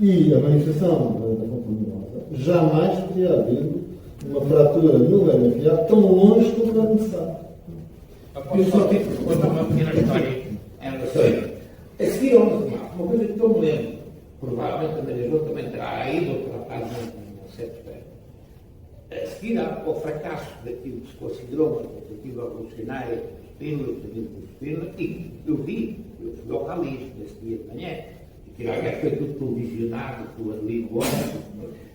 e a manifestação da Ponta jamais teria havido uma fratura no MFA tão longe como era necessário. Eu só tenho que contar uma pequena história em relação a isso. A seguir ao 11 de março, uma coisa que eu me lembro, provavelmente a Maria João também terá ido ou tratado num certo tempo. A seguir ao fracasso daquilo que se considerou uma tentativa revolucionária do Spindler, do Spindler, e eu fui ao Calixto nesse dia de manhã, e que aliás foi tudo televisionado, tudo ali igual,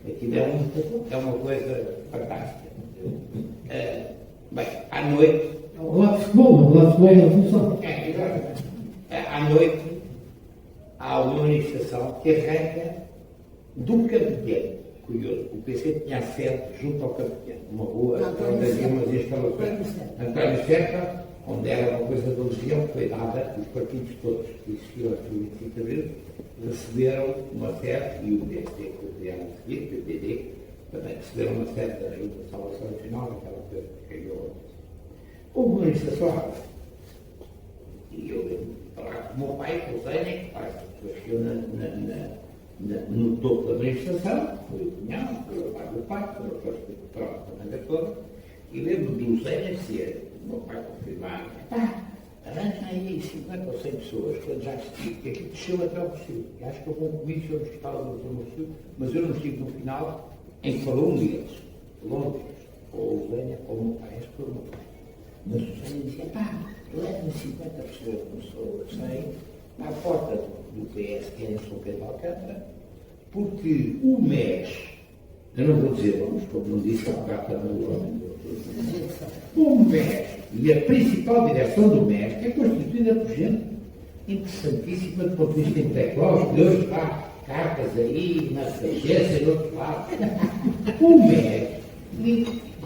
aquilo é uma coisa fantástica. Bem, à noite. O lado de futebol da revolução. Exatamente. À noite há uma manifestação que arranca do Campo Pequeno. Curioso, o PC tinha sede junto ao Campo Pequeno, uma rua onde havia umas instalações. António Serpa, onde era uma coisa da legião que foi dada, os partidos todos que existiam a 25 de abril receberam uma sede, e o PSD que foi criado a seguir, o PPD, também receberam uma sede da Junta de Salvação Nacional, aquela coisa que caiu. Houve uma manifestação. E eu lembro de falar com o meu pai, com o Zénia, que faz no topo da manifestação, foi o cunhado, foi o pai do pai, foi o pai da manga toda, e lembro do Zénia dizer, o meu pai confirmar, arranja aí 50 ou 100 pessoas, quando já estive, que aqui desceu até ao Rocio. E acho que eu vou comigo se eu não estava no Rocio, mas eu não estive no final, em que falou um deles, longe, ou o Zénia, ou o meu pai, acho que foi o meu pai. Mas o Zénia dizia, leva 50 pessoas, começou a sair, à porta do PS, que era em São Pedro de Alcântara, porque o MES, eu não vou dizer nomes, como não disse, o MES e a principal direção do MES é constituída por gente interessantíssima do ponto de vista intelectual, que hoje está cartas aí na agência e do outro lado. O MES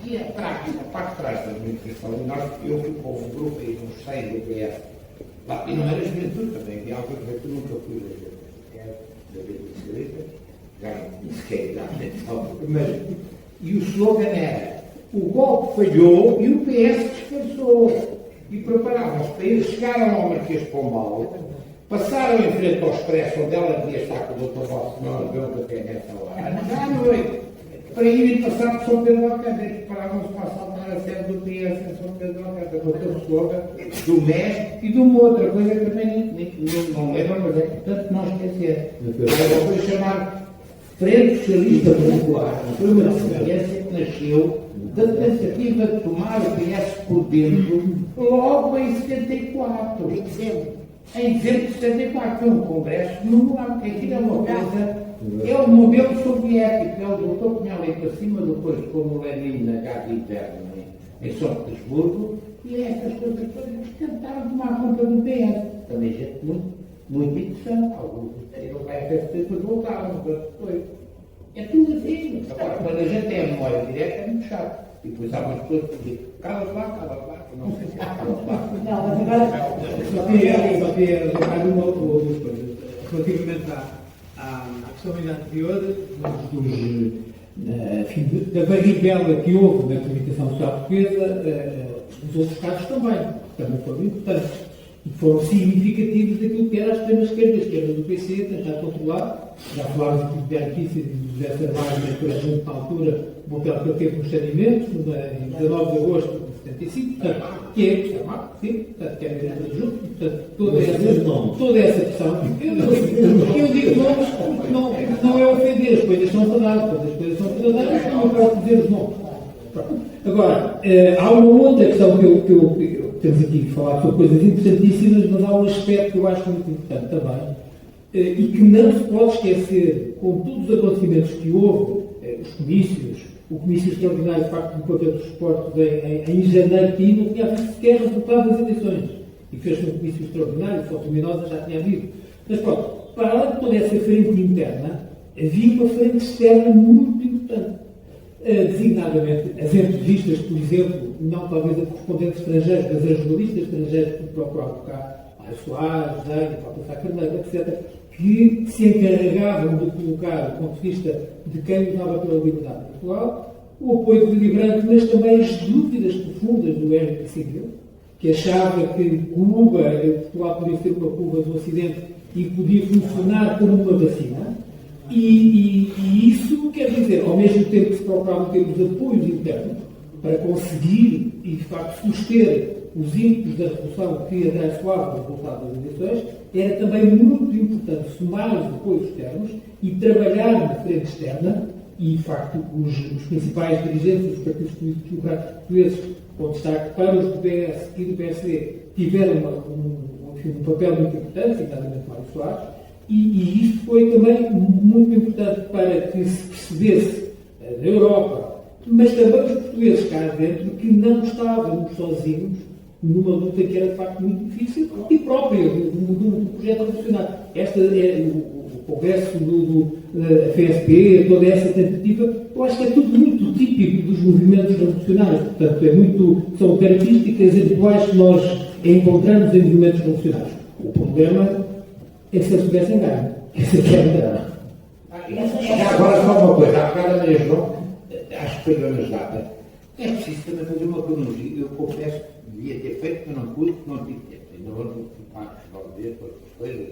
e atrás, na parte de trás da manifestação, eu fui com um grupo aí, uns 100 do PS, lá, e não era juventude também, havia algo que eu nunca fui da vida socialista, já não sequer idade, mas, e o slogan era, o golpe falhou e o PS descansou, e preparavam-se para eles chegaram ao Marquês de Pombal, passaram em frente ao Expresso, onde ela devia estar com o Dr. Valsenhor, beber um café nessa hora, já à noite, para irem passar por São Pedro de Alcântara. Eles paravam-se para assaltar a sede do PS em São Pedro de Alcântara, com aquele slogan do MES e de uma outra coisa que também não lembro, mas é importante não esquecer. Ela foi chamar Frente Socialista Popular. Foi uma experiência que nasceu da tentativa de tomar o PS por dentro logo em 74. Em dezembro. Em dezembro de 74, foi um congresso memorável, porque aquilo é uma coisa, é o modelo soviético, é o doutor Cunhal aí para cima, depois como Lenin na Gata Interna em São Petersburgo, e essas coisas todas que tentaram tomar conta do PS. Também gente muito interessante, alguns saíram para a FSP, depois voltaram, depois. É tudo assim. Agora, quando a gente tem a memória direta, é muito chato. E depois há umas pessoas que dizem, cala-se lá, não sei se cala-se lá. Não, mas agora. Só queria lembrar uma ou duas coisas. Relativamente à questão ainda anterior, da varrigela que houve na comunicação social portuguesa, os outros casos também foram importantes. E foram significativos daquilo que era a extrema-esquerda, a esquerda do PC, tentar controlar. Já falámos do José Arquício e do José Sarvalho, por exemplo, na altura, o Montel que teve nos sedimentos, em 19 de agosto de 75, portanto, que é chamado, sim, portanto, que é dentro junto, portanto, toda essa pressão. Eu digo nomes porque não é ofender, as coisas são verdade, quando as coisas são verdadeiras, não posso dizer os nomes. Agora, há uma outra questão que temos aqui que falar sobre coisas interessantíssimas, mas há um aspecto que eu acho muito importante também, e que não se pode esquecer, com todos os acontecimentos que houve, os comícios, o comício extraordinário de facto do Conselho dos Esportes em janeiro, que não tinha havido sequer resultado das eleições, e fez um comício extraordinário, só Luminosa já tinha havido. Mas pronto, para além de toda essa frente interna, havia uma frente externa muito importante. Designadamente as entrevistas, por exemplo, não talvez a correspondentes estrangeiros, mas a jornalistas estrangeiros que procuravam cá, Mário Soares, Zé, Paulo Sá Carneiro, etc., que se encarregavam de colocar do ponto de vista de quem lutava pela liberdade em Portugal, o apoio deliberante, mas também as dúvidas profundas do Henrique Civil, que achava que Cuba, Portugal podia ser uma Cuba do Ocidente e podia funcionar como uma vacina. E isso quer dizer, ao mesmo tempo que se procuravam ter os apoios internos para conseguir e, de facto, suster os ímpetos da revolução que atraiçoava o resultado das eleições, era também muito importante somar os apoios externos e trabalhar na frente externa, e, de facto, os principais dirigentes dos partidos políticos democráticos portugueses, com destaque para os do PS e do PSD, tiveram um papel muito importante, exatamente Mário Soares. E isso foi também muito importante para que se percebesse na Europa, mas também os portugueses cá dentro, que não estávamos sozinhos numa luta que era de facto muito difícil e própria do projeto revolucionário. Este é o congresso da FSP, toda essa tentativa, eu acho que é tudo muito típico dos movimentos revolucionários. Portanto, são características habituais que nós encontramos em movimentos revolucionários. O problema é que se eles tivessem ganho. Esse aqui é o drama. Agora só uma coisa, há bocado a Maria João, acho que foi bem nas datas, é preciso também fazer uma cronologia. Eu confesso que devia ter feito, mas não pude, não tive tempo. Ainda vou ocupar ver outras coisas.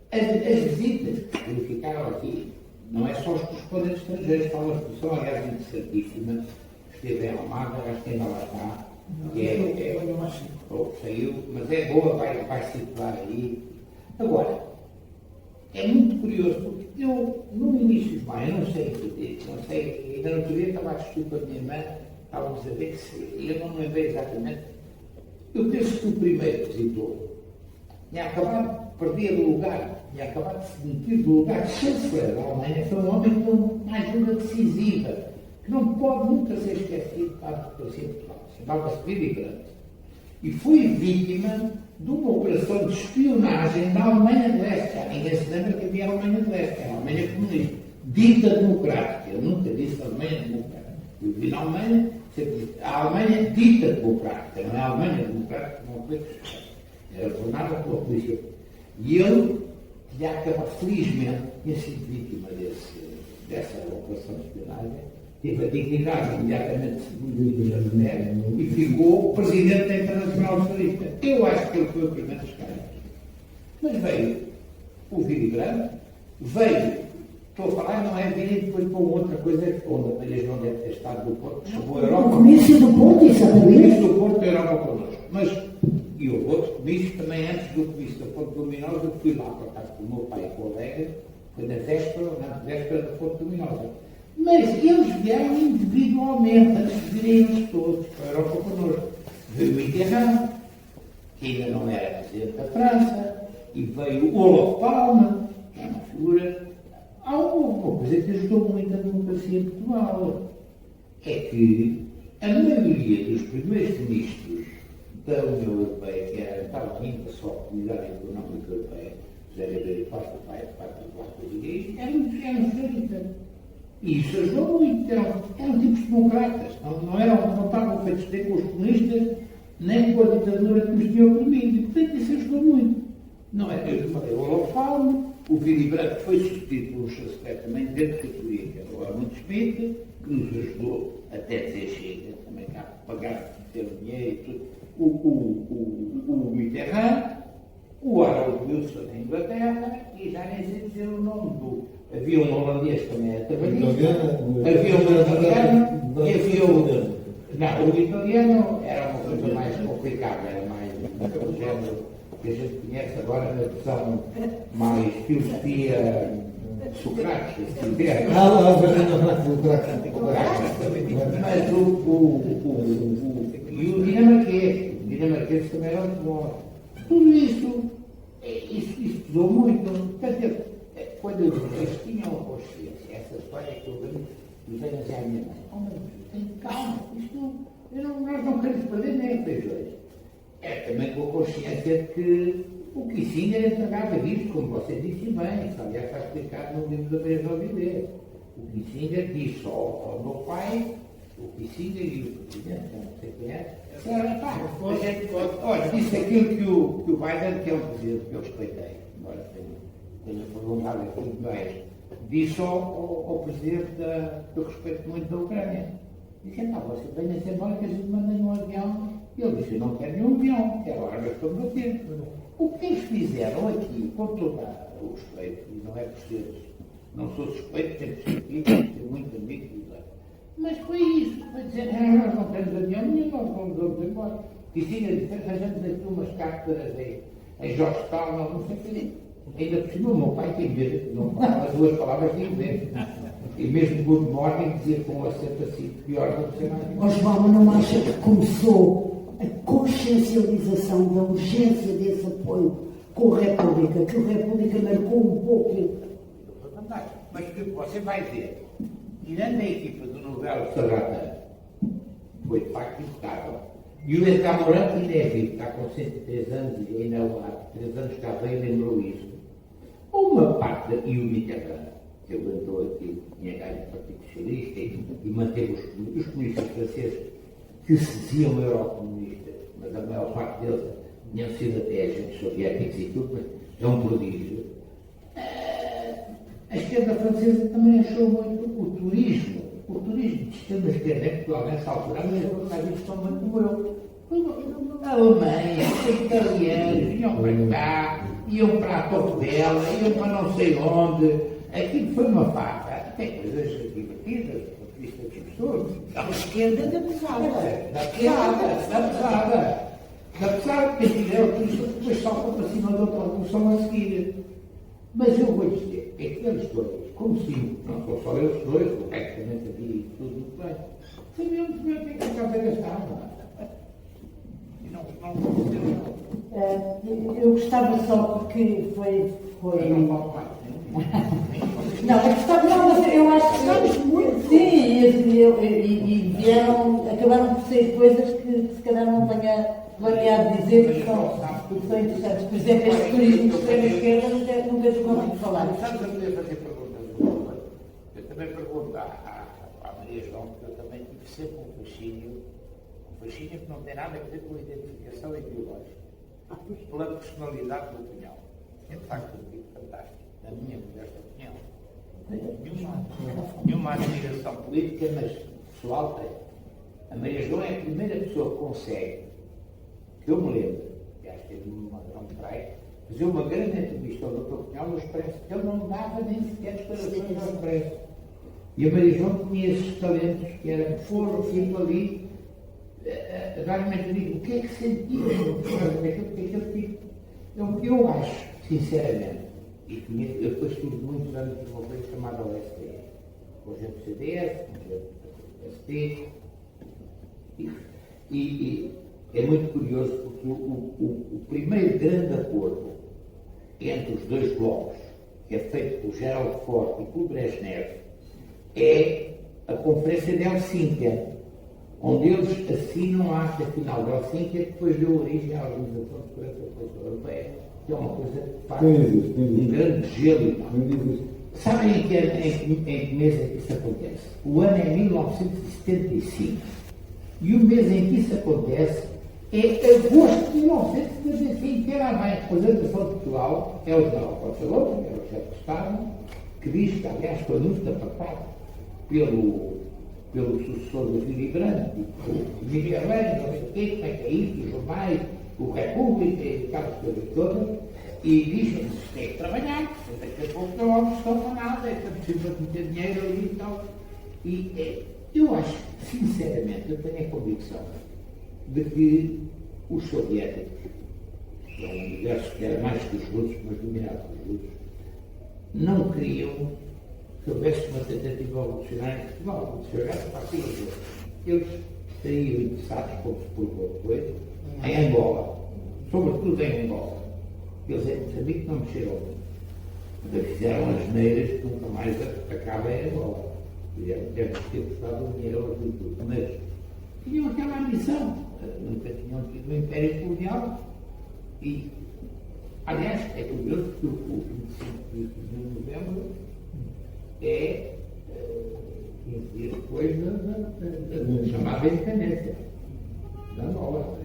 As visitas que verificaram aqui, não é só os correspondentes estrangeiros, há uma exposição, aliás, interessantíssima, esteve em Almada, acho que ainda lá está. Saiu, mas é boa, vai circular aí. Agora, é muito curioso, porque eu, no início de maio, eu não sei, ainda não podia, estava a discutir com a minha irmã, estávamos a ver que se, eu não me lembrei exatamente, eu penso que o primeiro visitor tinha acabado de perder o lugar, tinha acabado de se demitir do lugar de chanceler da Alemanha, foi um homem com uma ajuda decisiva, que não pode nunca ser esquecido para a democracia de Portugal. Chamava-se Willy Brandt. E foi vítima de uma operação de espionagem da Alemanha de Leste. Já ninguém se lembra que havia a Alemanha de Leste, era a Alemanha comunista, dita democrática. Eu nunca disse Alemanha democrática. Eu vi na Alemanha, a Alemanha dita democrática, não é a Alemanha democrática, não foi. Era governada pela polícia. E ele tinha acabado, felizmente, tinha sido vítima dessa operação de espionagem. Teve a dignidade imediatamente segundo e ficou presidente da Internacional Socialista. Eu acho que ele foi o primeiro a chegar. Mas veio o Vili Branco, veio, estou a falar, não é vir depois para outra coisa, onde a Maria João deve ter estado do Porto, chegou a Europa. O comício do Porto, O exatamente. comício do Porto da Europa connosco. Mas, e houve outro comício também antes do comício da Ponte Luminosa, eu fui lá por acaso com o meu pai e colega, foi na véspera da Ponte Luminosa. Mas eles vieram individualmente, antes de virem eles todos para a Europa connosco. Veio o Mitterrand, que ainda não era presidente da França, e veio o Olof Palme, que é uma figura. Há uma coisa que ajudou muito a democracia em Portugal, é que a maioria dos primeiros ministros da União Europeia, que estavam ainda só a Comunidade Económica Europeia, José Ribeiro Costa, pai do Vasco Rodrigues, eram socialistas. E isso ajudou muito, eram tipos democratas, não estavam feitos de com os comunistas, nem com a ditadura que nos tinha oprimido, e portanto isso ajudou muito. Não é? Eu falei, o Olof Palme, o Vili Branco foi substituído por um chanceler também dentro da categoria, que era o Helmut Schmidt, que nos ajudou até dizer chega, também cá, pagar, ter dinheiro e tudo. O Mitterrand, o Harold Wilson na Inglaterra, e já nem sei dizer o nome do. Havia um holandês também a trabalhista, havia um italiano, e havia o. Não, o italiano era uma coisa mais complicada, era mais um género que a gente conhece agora na versão mais filosofia socrática, se quiser. Mas e o dinamarquês também era muito bom. Tudo isso pesou muito. Quer dizer, quando eles tinham a consciência, essa história que eu venho dizer à minha mãe, mas tem calma, nós não queremos perder nem feijões. É também com a consciência de que o Kissinger entregava isto, como você disse bem, isso aliás está explicado no livro da Maria João Viver. O Kissinger disse ao meu pai, o Kissinger e o presidente, não sei quem é, olha, disse aquilo que o Biden, que é um presidente que eu respeitei, embora tenha perguntado aquilo que mais, disse ao presidente que eu respeito muito da Ucrânia. Disse, você venha-se embora que a gente manda um avião. Ele disse, eu não quero nenhum avião, quero armas para bater. O que eles fizeram aqui, com todo o respeito, e não é por ser, não sou suspeito, tenho muito amigo, mas foi isso, foi dizer, nós não temos avião nenhum, nós vamos embora. E tinha dito, arranjamos aqui umas cárceras em Georgetown, não sei o que. Ainda por cima, o meu pai tinha medo, não falava duas palavras de inglês. E mesmo good morning dizia com um acento assim, pior do que ser mais. Osvaldo, não acha que começou a consciencialização da urgência desse apoio com a República, que a República marcou um pouco? Mas você vai ver, tirando a equipa do Novelo Serrata, foi de facto impecável. E o Edgar Mourão ainda é vivo, está com 103 anos e ainda há 3 anos cá veio e lembrou isso. Uma parte, e o Mitterrand, que aguentou aqui, tinha ganho o Partido Socialista e manteve os comunistas franceses que se diziam eurocomunistas, mas a maior parte deles tinham sido até agentes soviéticos e tudo, mas é um prodígio. A esquerda francesa também achou muito o turismo de extrema-esquerda em Portugal nessa altura, mas os jornalistas são muito como eu. A Alemanha, os italianos iam para cá, iam para a Torre Bela, iam para não sei onde. Aquilo foi uma farra. Tem coisas divertidas, do ponto de vista das pessoas. A esquerda da pesada. Da pesada, porque tiveram tudo, depois saltam para cima da outra revolução a seguir. Mas eu vou dizer, é que eles dois, como sim, não são só eles dois, o resto também havia tudo muito bem, sabiam muito bem o que é que a casa gastava. E não eu gostava só porque foi... Não falo mais. Não, mas eu acho que estamos muito. Sim, e vieram, acabaram por ser coisas que se calhar não venha a dizer que são interessantes. Por exemplo, este turismo de extrema-esquerda nunca se conseguiu falar. Estamos a poder fazer perguntas. Eu também pergunto à Maria João, porque eu também tive sempre um fascínio que não tem nada a ver com a identificação ideológica, pela personalidade do Pinhão. É de facto um tipo fantástico. Na minha modesta opinião, não tenho nenhuma admiração política, mas pessoal tem. A Maria João é a primeira pessoa que consegue, que eu me lembro, que acho que é de uma não trai, fazer uma grande entrevista ao Dr. Cunhal no Expresso. Ele não dava nem sequer declarações ao Expresso. E a Maria João tinha esses talentos que era foram sempre ali a dar uma entrevista. O que é que sentiu? Eu acho, sinceramente, e que eu depois tive muitos anos de uma coisa chamada OSD, hoje é do CDS, hoje é do ST, e é muito curioso porque o primeiro grande acordo entre os dois blocos, que é feito pelo Geraldo Forte e pelo Brezhnev, é a Conferência de Helsínquia, onde eles assinam a Ata Final de Helsínquia, que depois deu origem à Organização de Segurança da Polícia Europeia, que é uma coisa que faz um grande gelo. Sabem em que mês é que isso acontece? O ano é 1975. E o mês em que isso acontece é agosto de 1975, que era a representação de Portugal, é o general Conselheiro, que era o chefe de Estado, que diz que, aliás, foi muito apatado pelo sucessor do Willy Brandt, o Miguel Helena, não sei o quê, como é que é isso, os jornais, o República e aquelas coisas todas, e diz que vocês têm que trabalhar, daqui a pouco não estão para nada, é preciso meter dinheiro ali e tal. E eu acho, sinceramente, eu tenho a convicção de que os soviéticos, que é um universo que era mais que os russos, mas dominado pelos russos, não queriam que houvesse uma tentativa revolucionária em Portugal, se houvesse partido. Eles estariam interessados, como se provou depois, em Angola, sobretudo em Angola. Eles em Moçambique não mexeram muito. Fizeram as neiras que nunca mais acaba em Angola. Deve ter custado um dinheiro de tudo. Mas tinham aquela ambição. Nunca tinham tido um império colonial. E, aliás, é curioso que o 25 de novembro é 15 dias depois da chamada independência da Angola.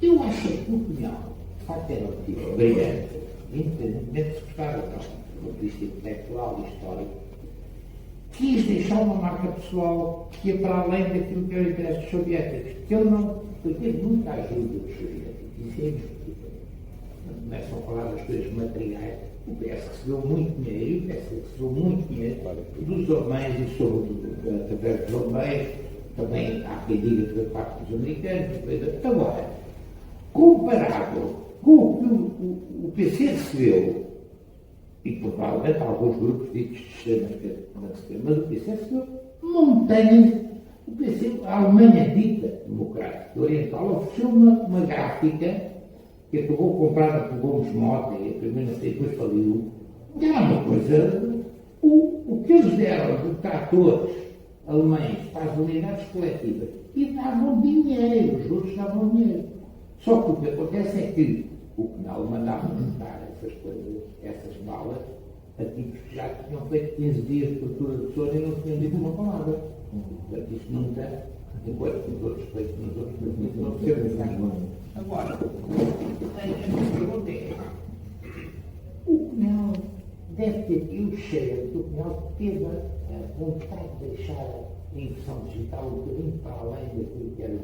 Eu achei que o Cunhal, de facto, era um tipo brilhante, independentemente de se gostar ou não, do ponto de vista intelectual e histórico, quis deixar uma marca pessoal que ia para além daquilo que era o interesse dos soviéticos, que ele não teve muita ajuda dos soviéticos, isso é indiscutível. Não começam a falar das coisas materiais. O PS recebeu muito dinheiro, e o PS recebeu muito dinheiro dos alemães e, sobretudo, através dos alemães, também há quem diga da parte dos americanos. Agora, comparado com o que o PC recebeu, e provavelmente alguns grupos ditos de extrema-esquerda, mas o PC recebeu montanhas. O PC, a Alemanha dita democrática oriental, ofereceu uma gráfica que acabou comprada por Gomes Mota, e primeiro não sei, depois faliu, que era uma coisa. O que eles deram de tratores alemães para as unidades coletivas e davam dinheiro, os outros davam dinheiro. Só que o que acontece é que o Cunhal mandava montar essas coisas, essas balas, a tipos que já tinham feito 15 dias de tortura de sono e não tinham dito uma palavra. Portanto, isto nunca, enquanto com todo respeito nos outros, não percebo isso. Agora, a minha pergunta é: o Cunhal deve ter tido cheio, que o Cunhal teve a vontade de deixar a impressão digital um bocadinho para além daquilo que era o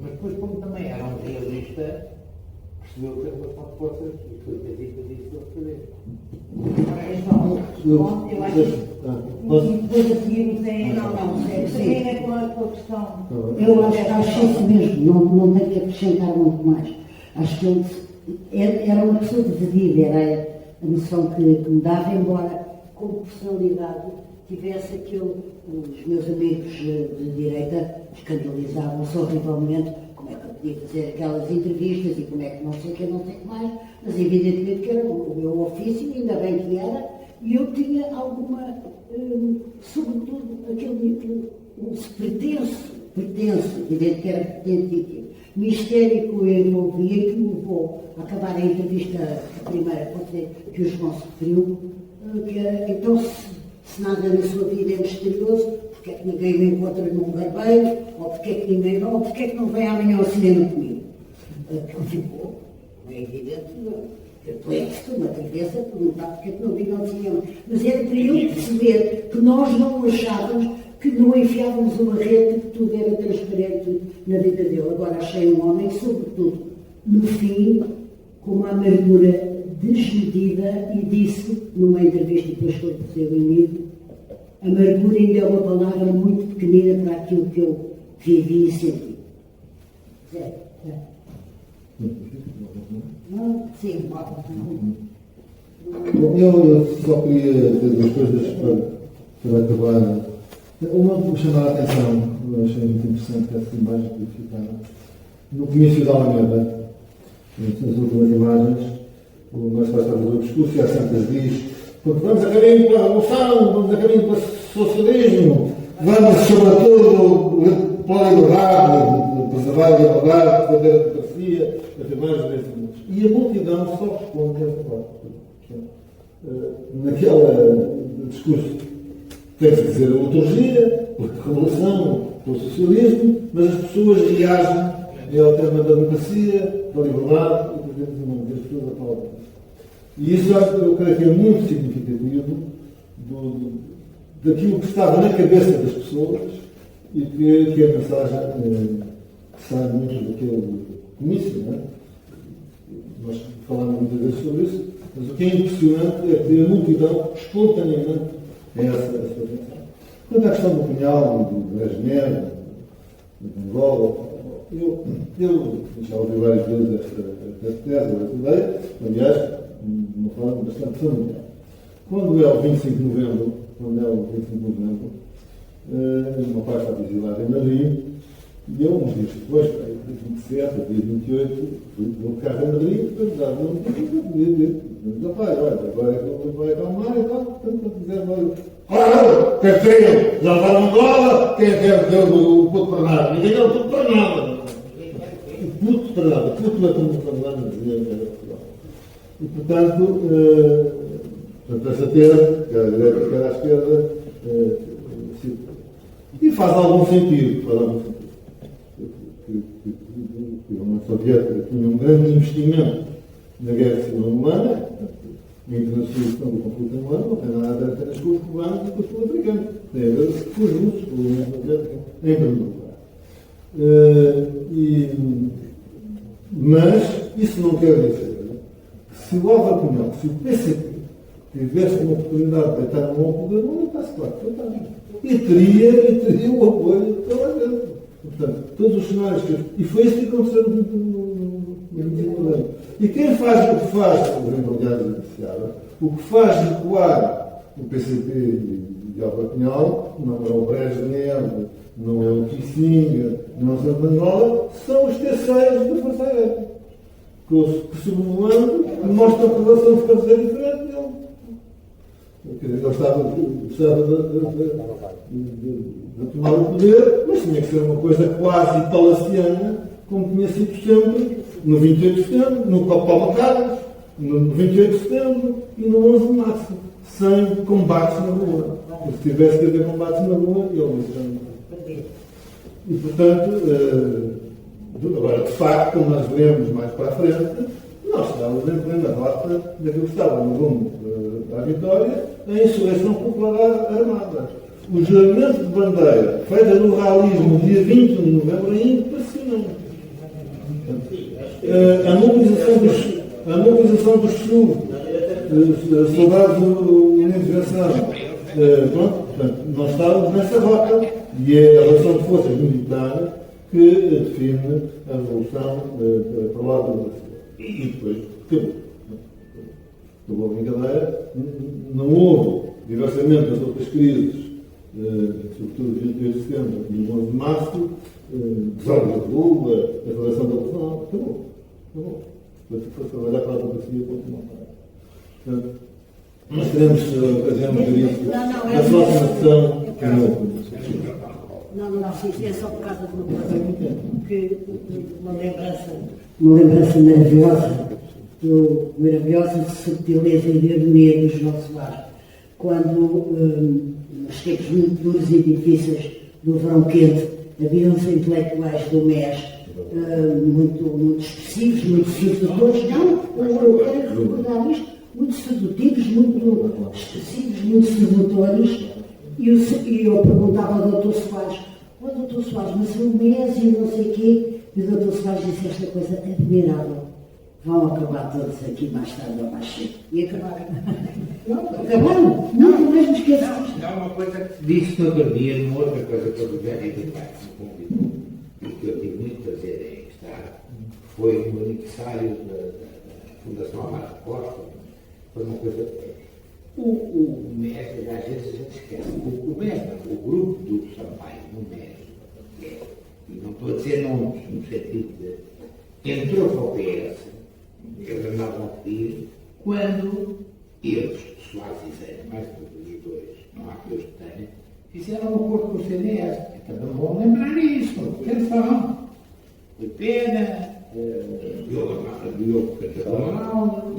mas depois, como também era um realista, percebeu que a relação de forças, e foi o que a Zita disse outra vez. Eu acho que depois a seguir o Zé é com a questão. Eu acho isso mesmo, não tenho que acrescentar muito mais. Acho que ele era uma pessoa decidida, era a noção que me dava, embora como personalidade tivesse aquilo, os meus amigos de direita escandalizavam-se horrivelmente, como é que eu podia fazer aquelas entrevistas e como é que não sei o que, não sei o que mais, mas evidentemente que era o meu ofício, ainda bem que era, e eu tinha alguma, sobretudo, aquele pretenso, evidente que era pretentíssimo, mistério que eu envolvia e que me levou a acabar a entrevista, a primeira, que o João se referiu, que era, então, se nada na sua vida é misterioso, porque é que ninguém me encontra num garbeiro, ou porque é que não vem amanhã ao cinema comigo? Ficou, é evidente, perplexo, uma cabeça, perguntar porque é que não vinham ao cinema. Mas era para eu perceber que nós não achávamos que não enfiávamos uma rede, que tudo era transparente na vida dele. Agora achei um homem, sobretudo, no fim, com uma amargura desmedida, e disse, numa entrevista depois foi ser reunido, amargura ainda é uma palavra muito pequenina para aquilo que eu vivi e senti. Não, sim, Bom, eu só queria dizer duas coisas para acabar. Uma que me chamou a atenção, eu achei muito interessante essa imagem que ficaram. No comício da Alameda, nas últimas imagens, o nosso pastor do discurso e a Santas diz: porque vamos a caminho para a revolução, vamos a caminho para o socialismo, vamos, sobretudo, pela liberdade, preservar a liberdade, defender a democracia, afirmar os direitos humanos. E a multidão só responde essa parte. Naquele discurso tem-se dizer a liturgia, a revolução, o socialismo, mas as pessoas reagem ao tema da democracia, da liberdade e dos direitos humanos. As pessoas aplaudem. E isso eu creio que é muito significativo daquilo que estava na cabeça das pessoas e que é a mensagem que sai muito daquele comício, não é? Nós falamos muitas vezes sobre isso, mas o que é impressionante é que a multidão espontaneamente é essa mensagem. Quanto à questão do punhal, do Brezhnev, do Angola, eu já ouvi várias vezes esta tese, esta ideia, aliás, de uma forma bastante familiar. Quando é o 25 de novembro, o meu pai estava exilado em Madrid, e eu, uns dias depois, dia 27, dia 28, fui de carro em Madrid, depois dava um dia, meu pai, olha, agora é que ele vai acalmar e tal, portanto, para dizer, olha, quer ter, já levaram Angola, quem quer ver o puto para nada? Ninguém quer o puto para nada. O puto para nada, puto é como para nada, dizia Portugal. E, portanto, essa tese, quer à direita, quer à esquerda, e faz algum sentido, que a União Soviética tinha um grande investimento na guerra civil alemã, a internacionalização do conflito alemão não tem nada a ver apenas com os cubanos e com os sul-africanos, tem a ver com os russos, com a União Soviética, em primeiro lugar. Mas isso não quer dizer que se o Álvaro Cunhal, se o PCP tivesse uma oportunidade de deitar no poder, não está-se claro, e teria o apoio de toda a gente. Portanto, todos os cenários e foi isso que aconteceu no 25 de novembro. E quem faz o que faz, o que faz recuar o PCP e Álvaro Cunhal, não é o Brezhnev, não é o Kissinger, não é o Santos Angola, são os terceiros da Força Aérea, que sobrevoando mostram que a relação de força é diferente dele. Ele estava de tomar o poder, mas tinha que ser uma coisa quase palaciana, como tinha sido sempre no 28 de setembro, no Copa Carlos, no 28 de setembro e no 11 de março, sem combates na rua. Se tivesse que haver combates na rua, ele não. E, portanto, agora, de facto, como nós veremos mais para a frente, nós estávamos em plena rota daquilo que estava no rumo da vitória, a insurreição popular armada. O juramento de bandeira, feito no realismo, no dia 21 de novembro, é impressionante. A mobilização dos soldados unidos de ação. Portanto, nós estávamos nessa rota e é a relação de forças militares que define a revolução para o lado do Brasil. E depois acabou a brincadeira. Não houve, diversamente das outras crises, sobretudo 28 de setembro e 11 de março, desordem de rua, a relação da revolução, acabou. Foi trabalhar para a democracia para o Portanto, nós teremos a ocasião de ver isso na próxima sessão que não, sim, é só por causa de uma coisa que uma lembrança maravilhosa de subtileza e de ironia dos nossos lares. Quando, nos tempos muito duros e difíceis do verão quente, haviam-se intelectuais do MES muito expressivos, muito sedutores, eu quero recordar isto, muito sedutivos, muito expressivos, muito sedutores, e eu perguntava ao Dr. Soares, Dr. Soares, mas o MES e não sei o quê, E o Dr. Soares disse esta coisa admirável. Vão acabar todos aqui mais tarde ou mais cedo. E acabaram. Acabaram. Nunca mais me esqueço. Não, uma coisa que disse no outro dia, uma outra coisa que o Velho de Pai me convidou, e que eu tive muito prazer em estar, foi no aniversário da Fundação Amaro Costa. Foi uma coisa. O mestre, às vezes a gente esquece, o mestre, o grupo do Sampaio, no mestre, e não estou a dizer nomes, no sentido de entrou para o PS, eles andavam a pedir, quando eles, Soares e Zé, mais dos dois, não há que os tenham, fizeram um acordo com o CDS. Então não vão lembrar isso, atenção. Foi pena, Diogo Catalão, e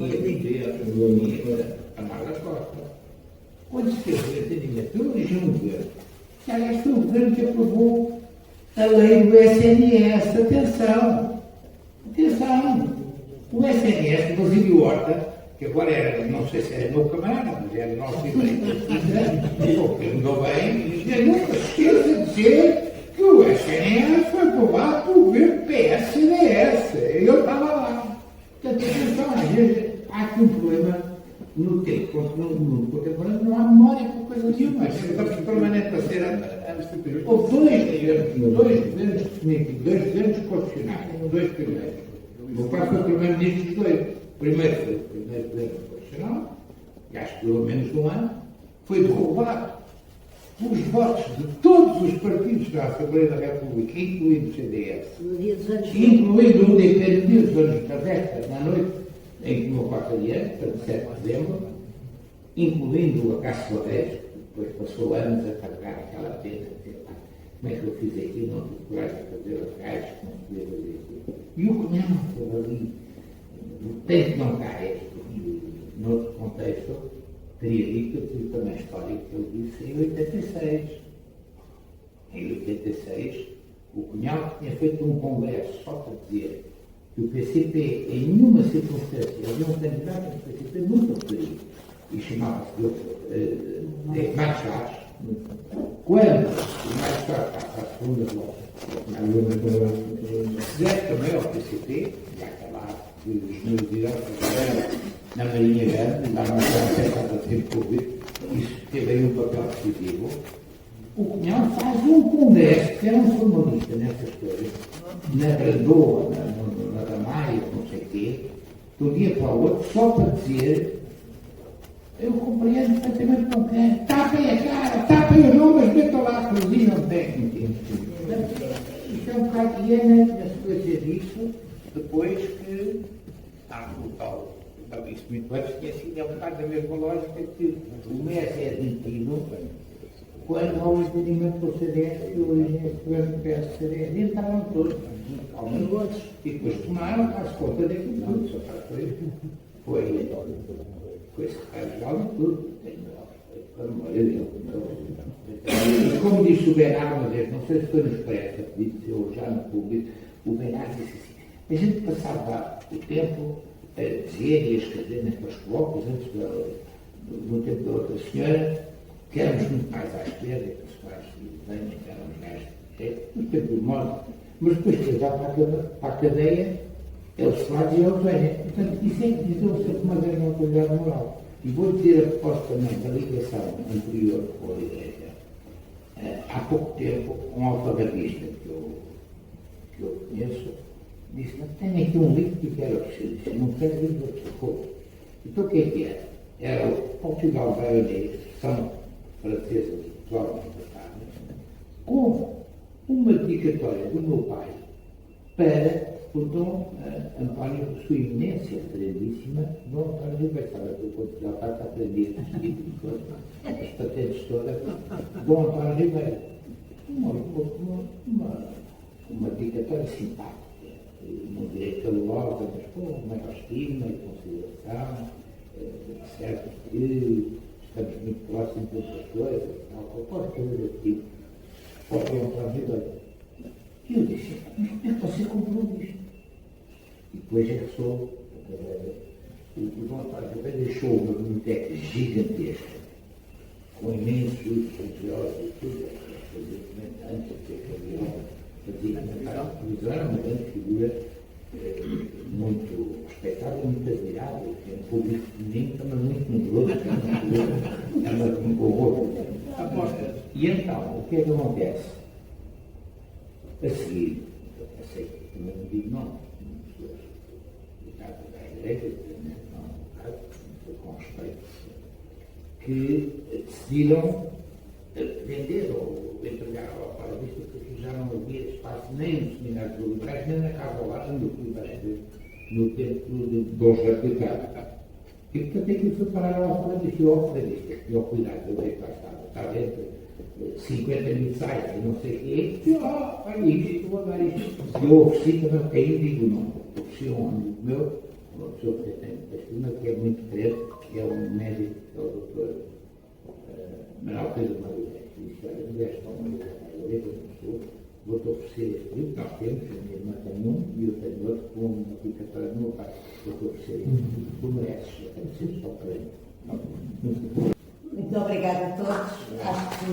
a Marga Costa. Quando se fez o entendimento do regime governo, que aliás foi o governo que aprovou a lei do SNS. Atenção! O SNS, inclusive o Horta, que agora era, não sei se era meu camarada, mas era nosso porque andou bem, e dizia, nunca esqueça de dizer que o SNS foi aprovado pelo governo PS-CDS. Eu estava lá. Portanto, atenção, às vezes há aqui um problema no tempo, no mundo contemporâneo, não há memória para coisa nenhuma. Estamos permanentes a ser. Houve dois governos constitucionais, dois primeiros. O pai foi o primeiro-ministro dos dois. Primeiro foi o primeiro governo constitucional, que acho que durou menos de um ano, foi derrubado pelos votos de todos os partidos da Assembleia da República, incluindo o CDS, incluindo um independente dos anos da véspera, na noite em que o meu pai faria, portanto, 7 de dezembro, incluindo a Cássio Rodrigues, que depois passou anos a carregar aquela tenda, como é que eu fiz aqui, não tive coragem de fazer as caixas, não podia fazer aqui. E o Cunhão estava ali, tem que não cair, noutro contexto, teria dito aquilo também histórico que ele disse em 86. Em 86, o Cunhal tinha feito um congresso só para dizer que o PCP, em nenhuma circunstância, havia um candidato do PCP nunca poderia, e chamava-se Machado. Quando o Machado passa à segunda volta, fizer também ao PCP, já que lá os meus direitos na Marinha Grande, lá na França, a tempo público, isso teve aí um papel decisivo. O Cunhal faz um congresso, que era um formalista nessas coisas, na Brandoa, na Damaia, não sei o quê, de um dia para o outro, só para dizer, eu compreendo perfeitamente com quem, tapem a cara, tapem os nomes, metam lá a cozinha onde técnico. Isto é um bocado, e é na sequência disso, depois que o tal, isso muito antes tinha sido, é um bocado da mesma lógica que o MES é admitido quando há um entendimento com o CDS e o origem do PS-CDS, e entraram todos, alguns outros, e depois tomaram as contas daquilo tudo, só para foi secretário-geral de tudo, a memória dele. Como disse o Bernardo uma vez, não sei se foi no Expresso, disse eu já no público, o Bernardo disse assim, a gente passava o tempo a dizer e a escrever naqueles colóquios, antes do tempo da outra senhora, que éramos muito mais à esquerda, que os pais bem, que éramos mais no tempo do modo, mas depois que já para a cadeia, eles fazem e eles vêm. Portanto, isso é que diz uma vez uma autoridade moral. E vou dizer a propósito também da ligação anterior com a Igreja. Há pouco tempo, um autografista que eu conheço disse, mas tenho aqui um livro que quero oferecer. Não tem livro de socorro. Então o que é que era? Era o Portugal Baionês, são francesas de Portugal, com uma dedicatória do meu pai para o Dom António, sua eminência grandíssima, Dom António Ribeiro, sabe que eu já está a aprender as patentes todas, Dom António Ribeiro. Uma dedicatória simpática, não direi calorosa, mas com uma estima e consideração, certo que estamos muito próximos de outras coisas, qualquer coisa desse tipo, pode Dom António Ribeiro. E eu disse, mas como é que você comprou isto? E depois é que o Dom António Ribeiro deixou uma biblioteca gigantesca, com imensos livros religiosos e tudo, antes de ser campeão, antigamente era uma grande figura muito respeitável, muito admirável, que é um público feminino também muito numeroso, também com o outro. E então, o que é que acontece? A seguir, eu sei que também não digo não, pessoas ligadas à direita, com respeito, que decidiram vender ou entregar ao Paravista, porque já não havia espaço nem no Seminário dos Liberais, nem na Casa ao Lado, no tempo de Dom José Ricardo. E portanto aquilo foi parar ao Paravista e ao Paravista, que ao cuidado do bem que lá estava entre 50 mil saias e não sei o quê, e olha isto, vou dar isto. E eu ofereci também, aí digo não, ofereci um amigo meu, uma pessoa que tem estima, que é muito crente, que é um médico, que é o doutor Manuel Pedro Maria. E disse, olha, me deste uma mulher, vou-te oferecer este livro, nós temos, a minha irmã tem um e eu tenho outro, com uma aplicatória do meu pai. Vou-te oferecer este livro, tu mereces, eu tenho sempre só para ele. Muito obrigada a todos. Acho que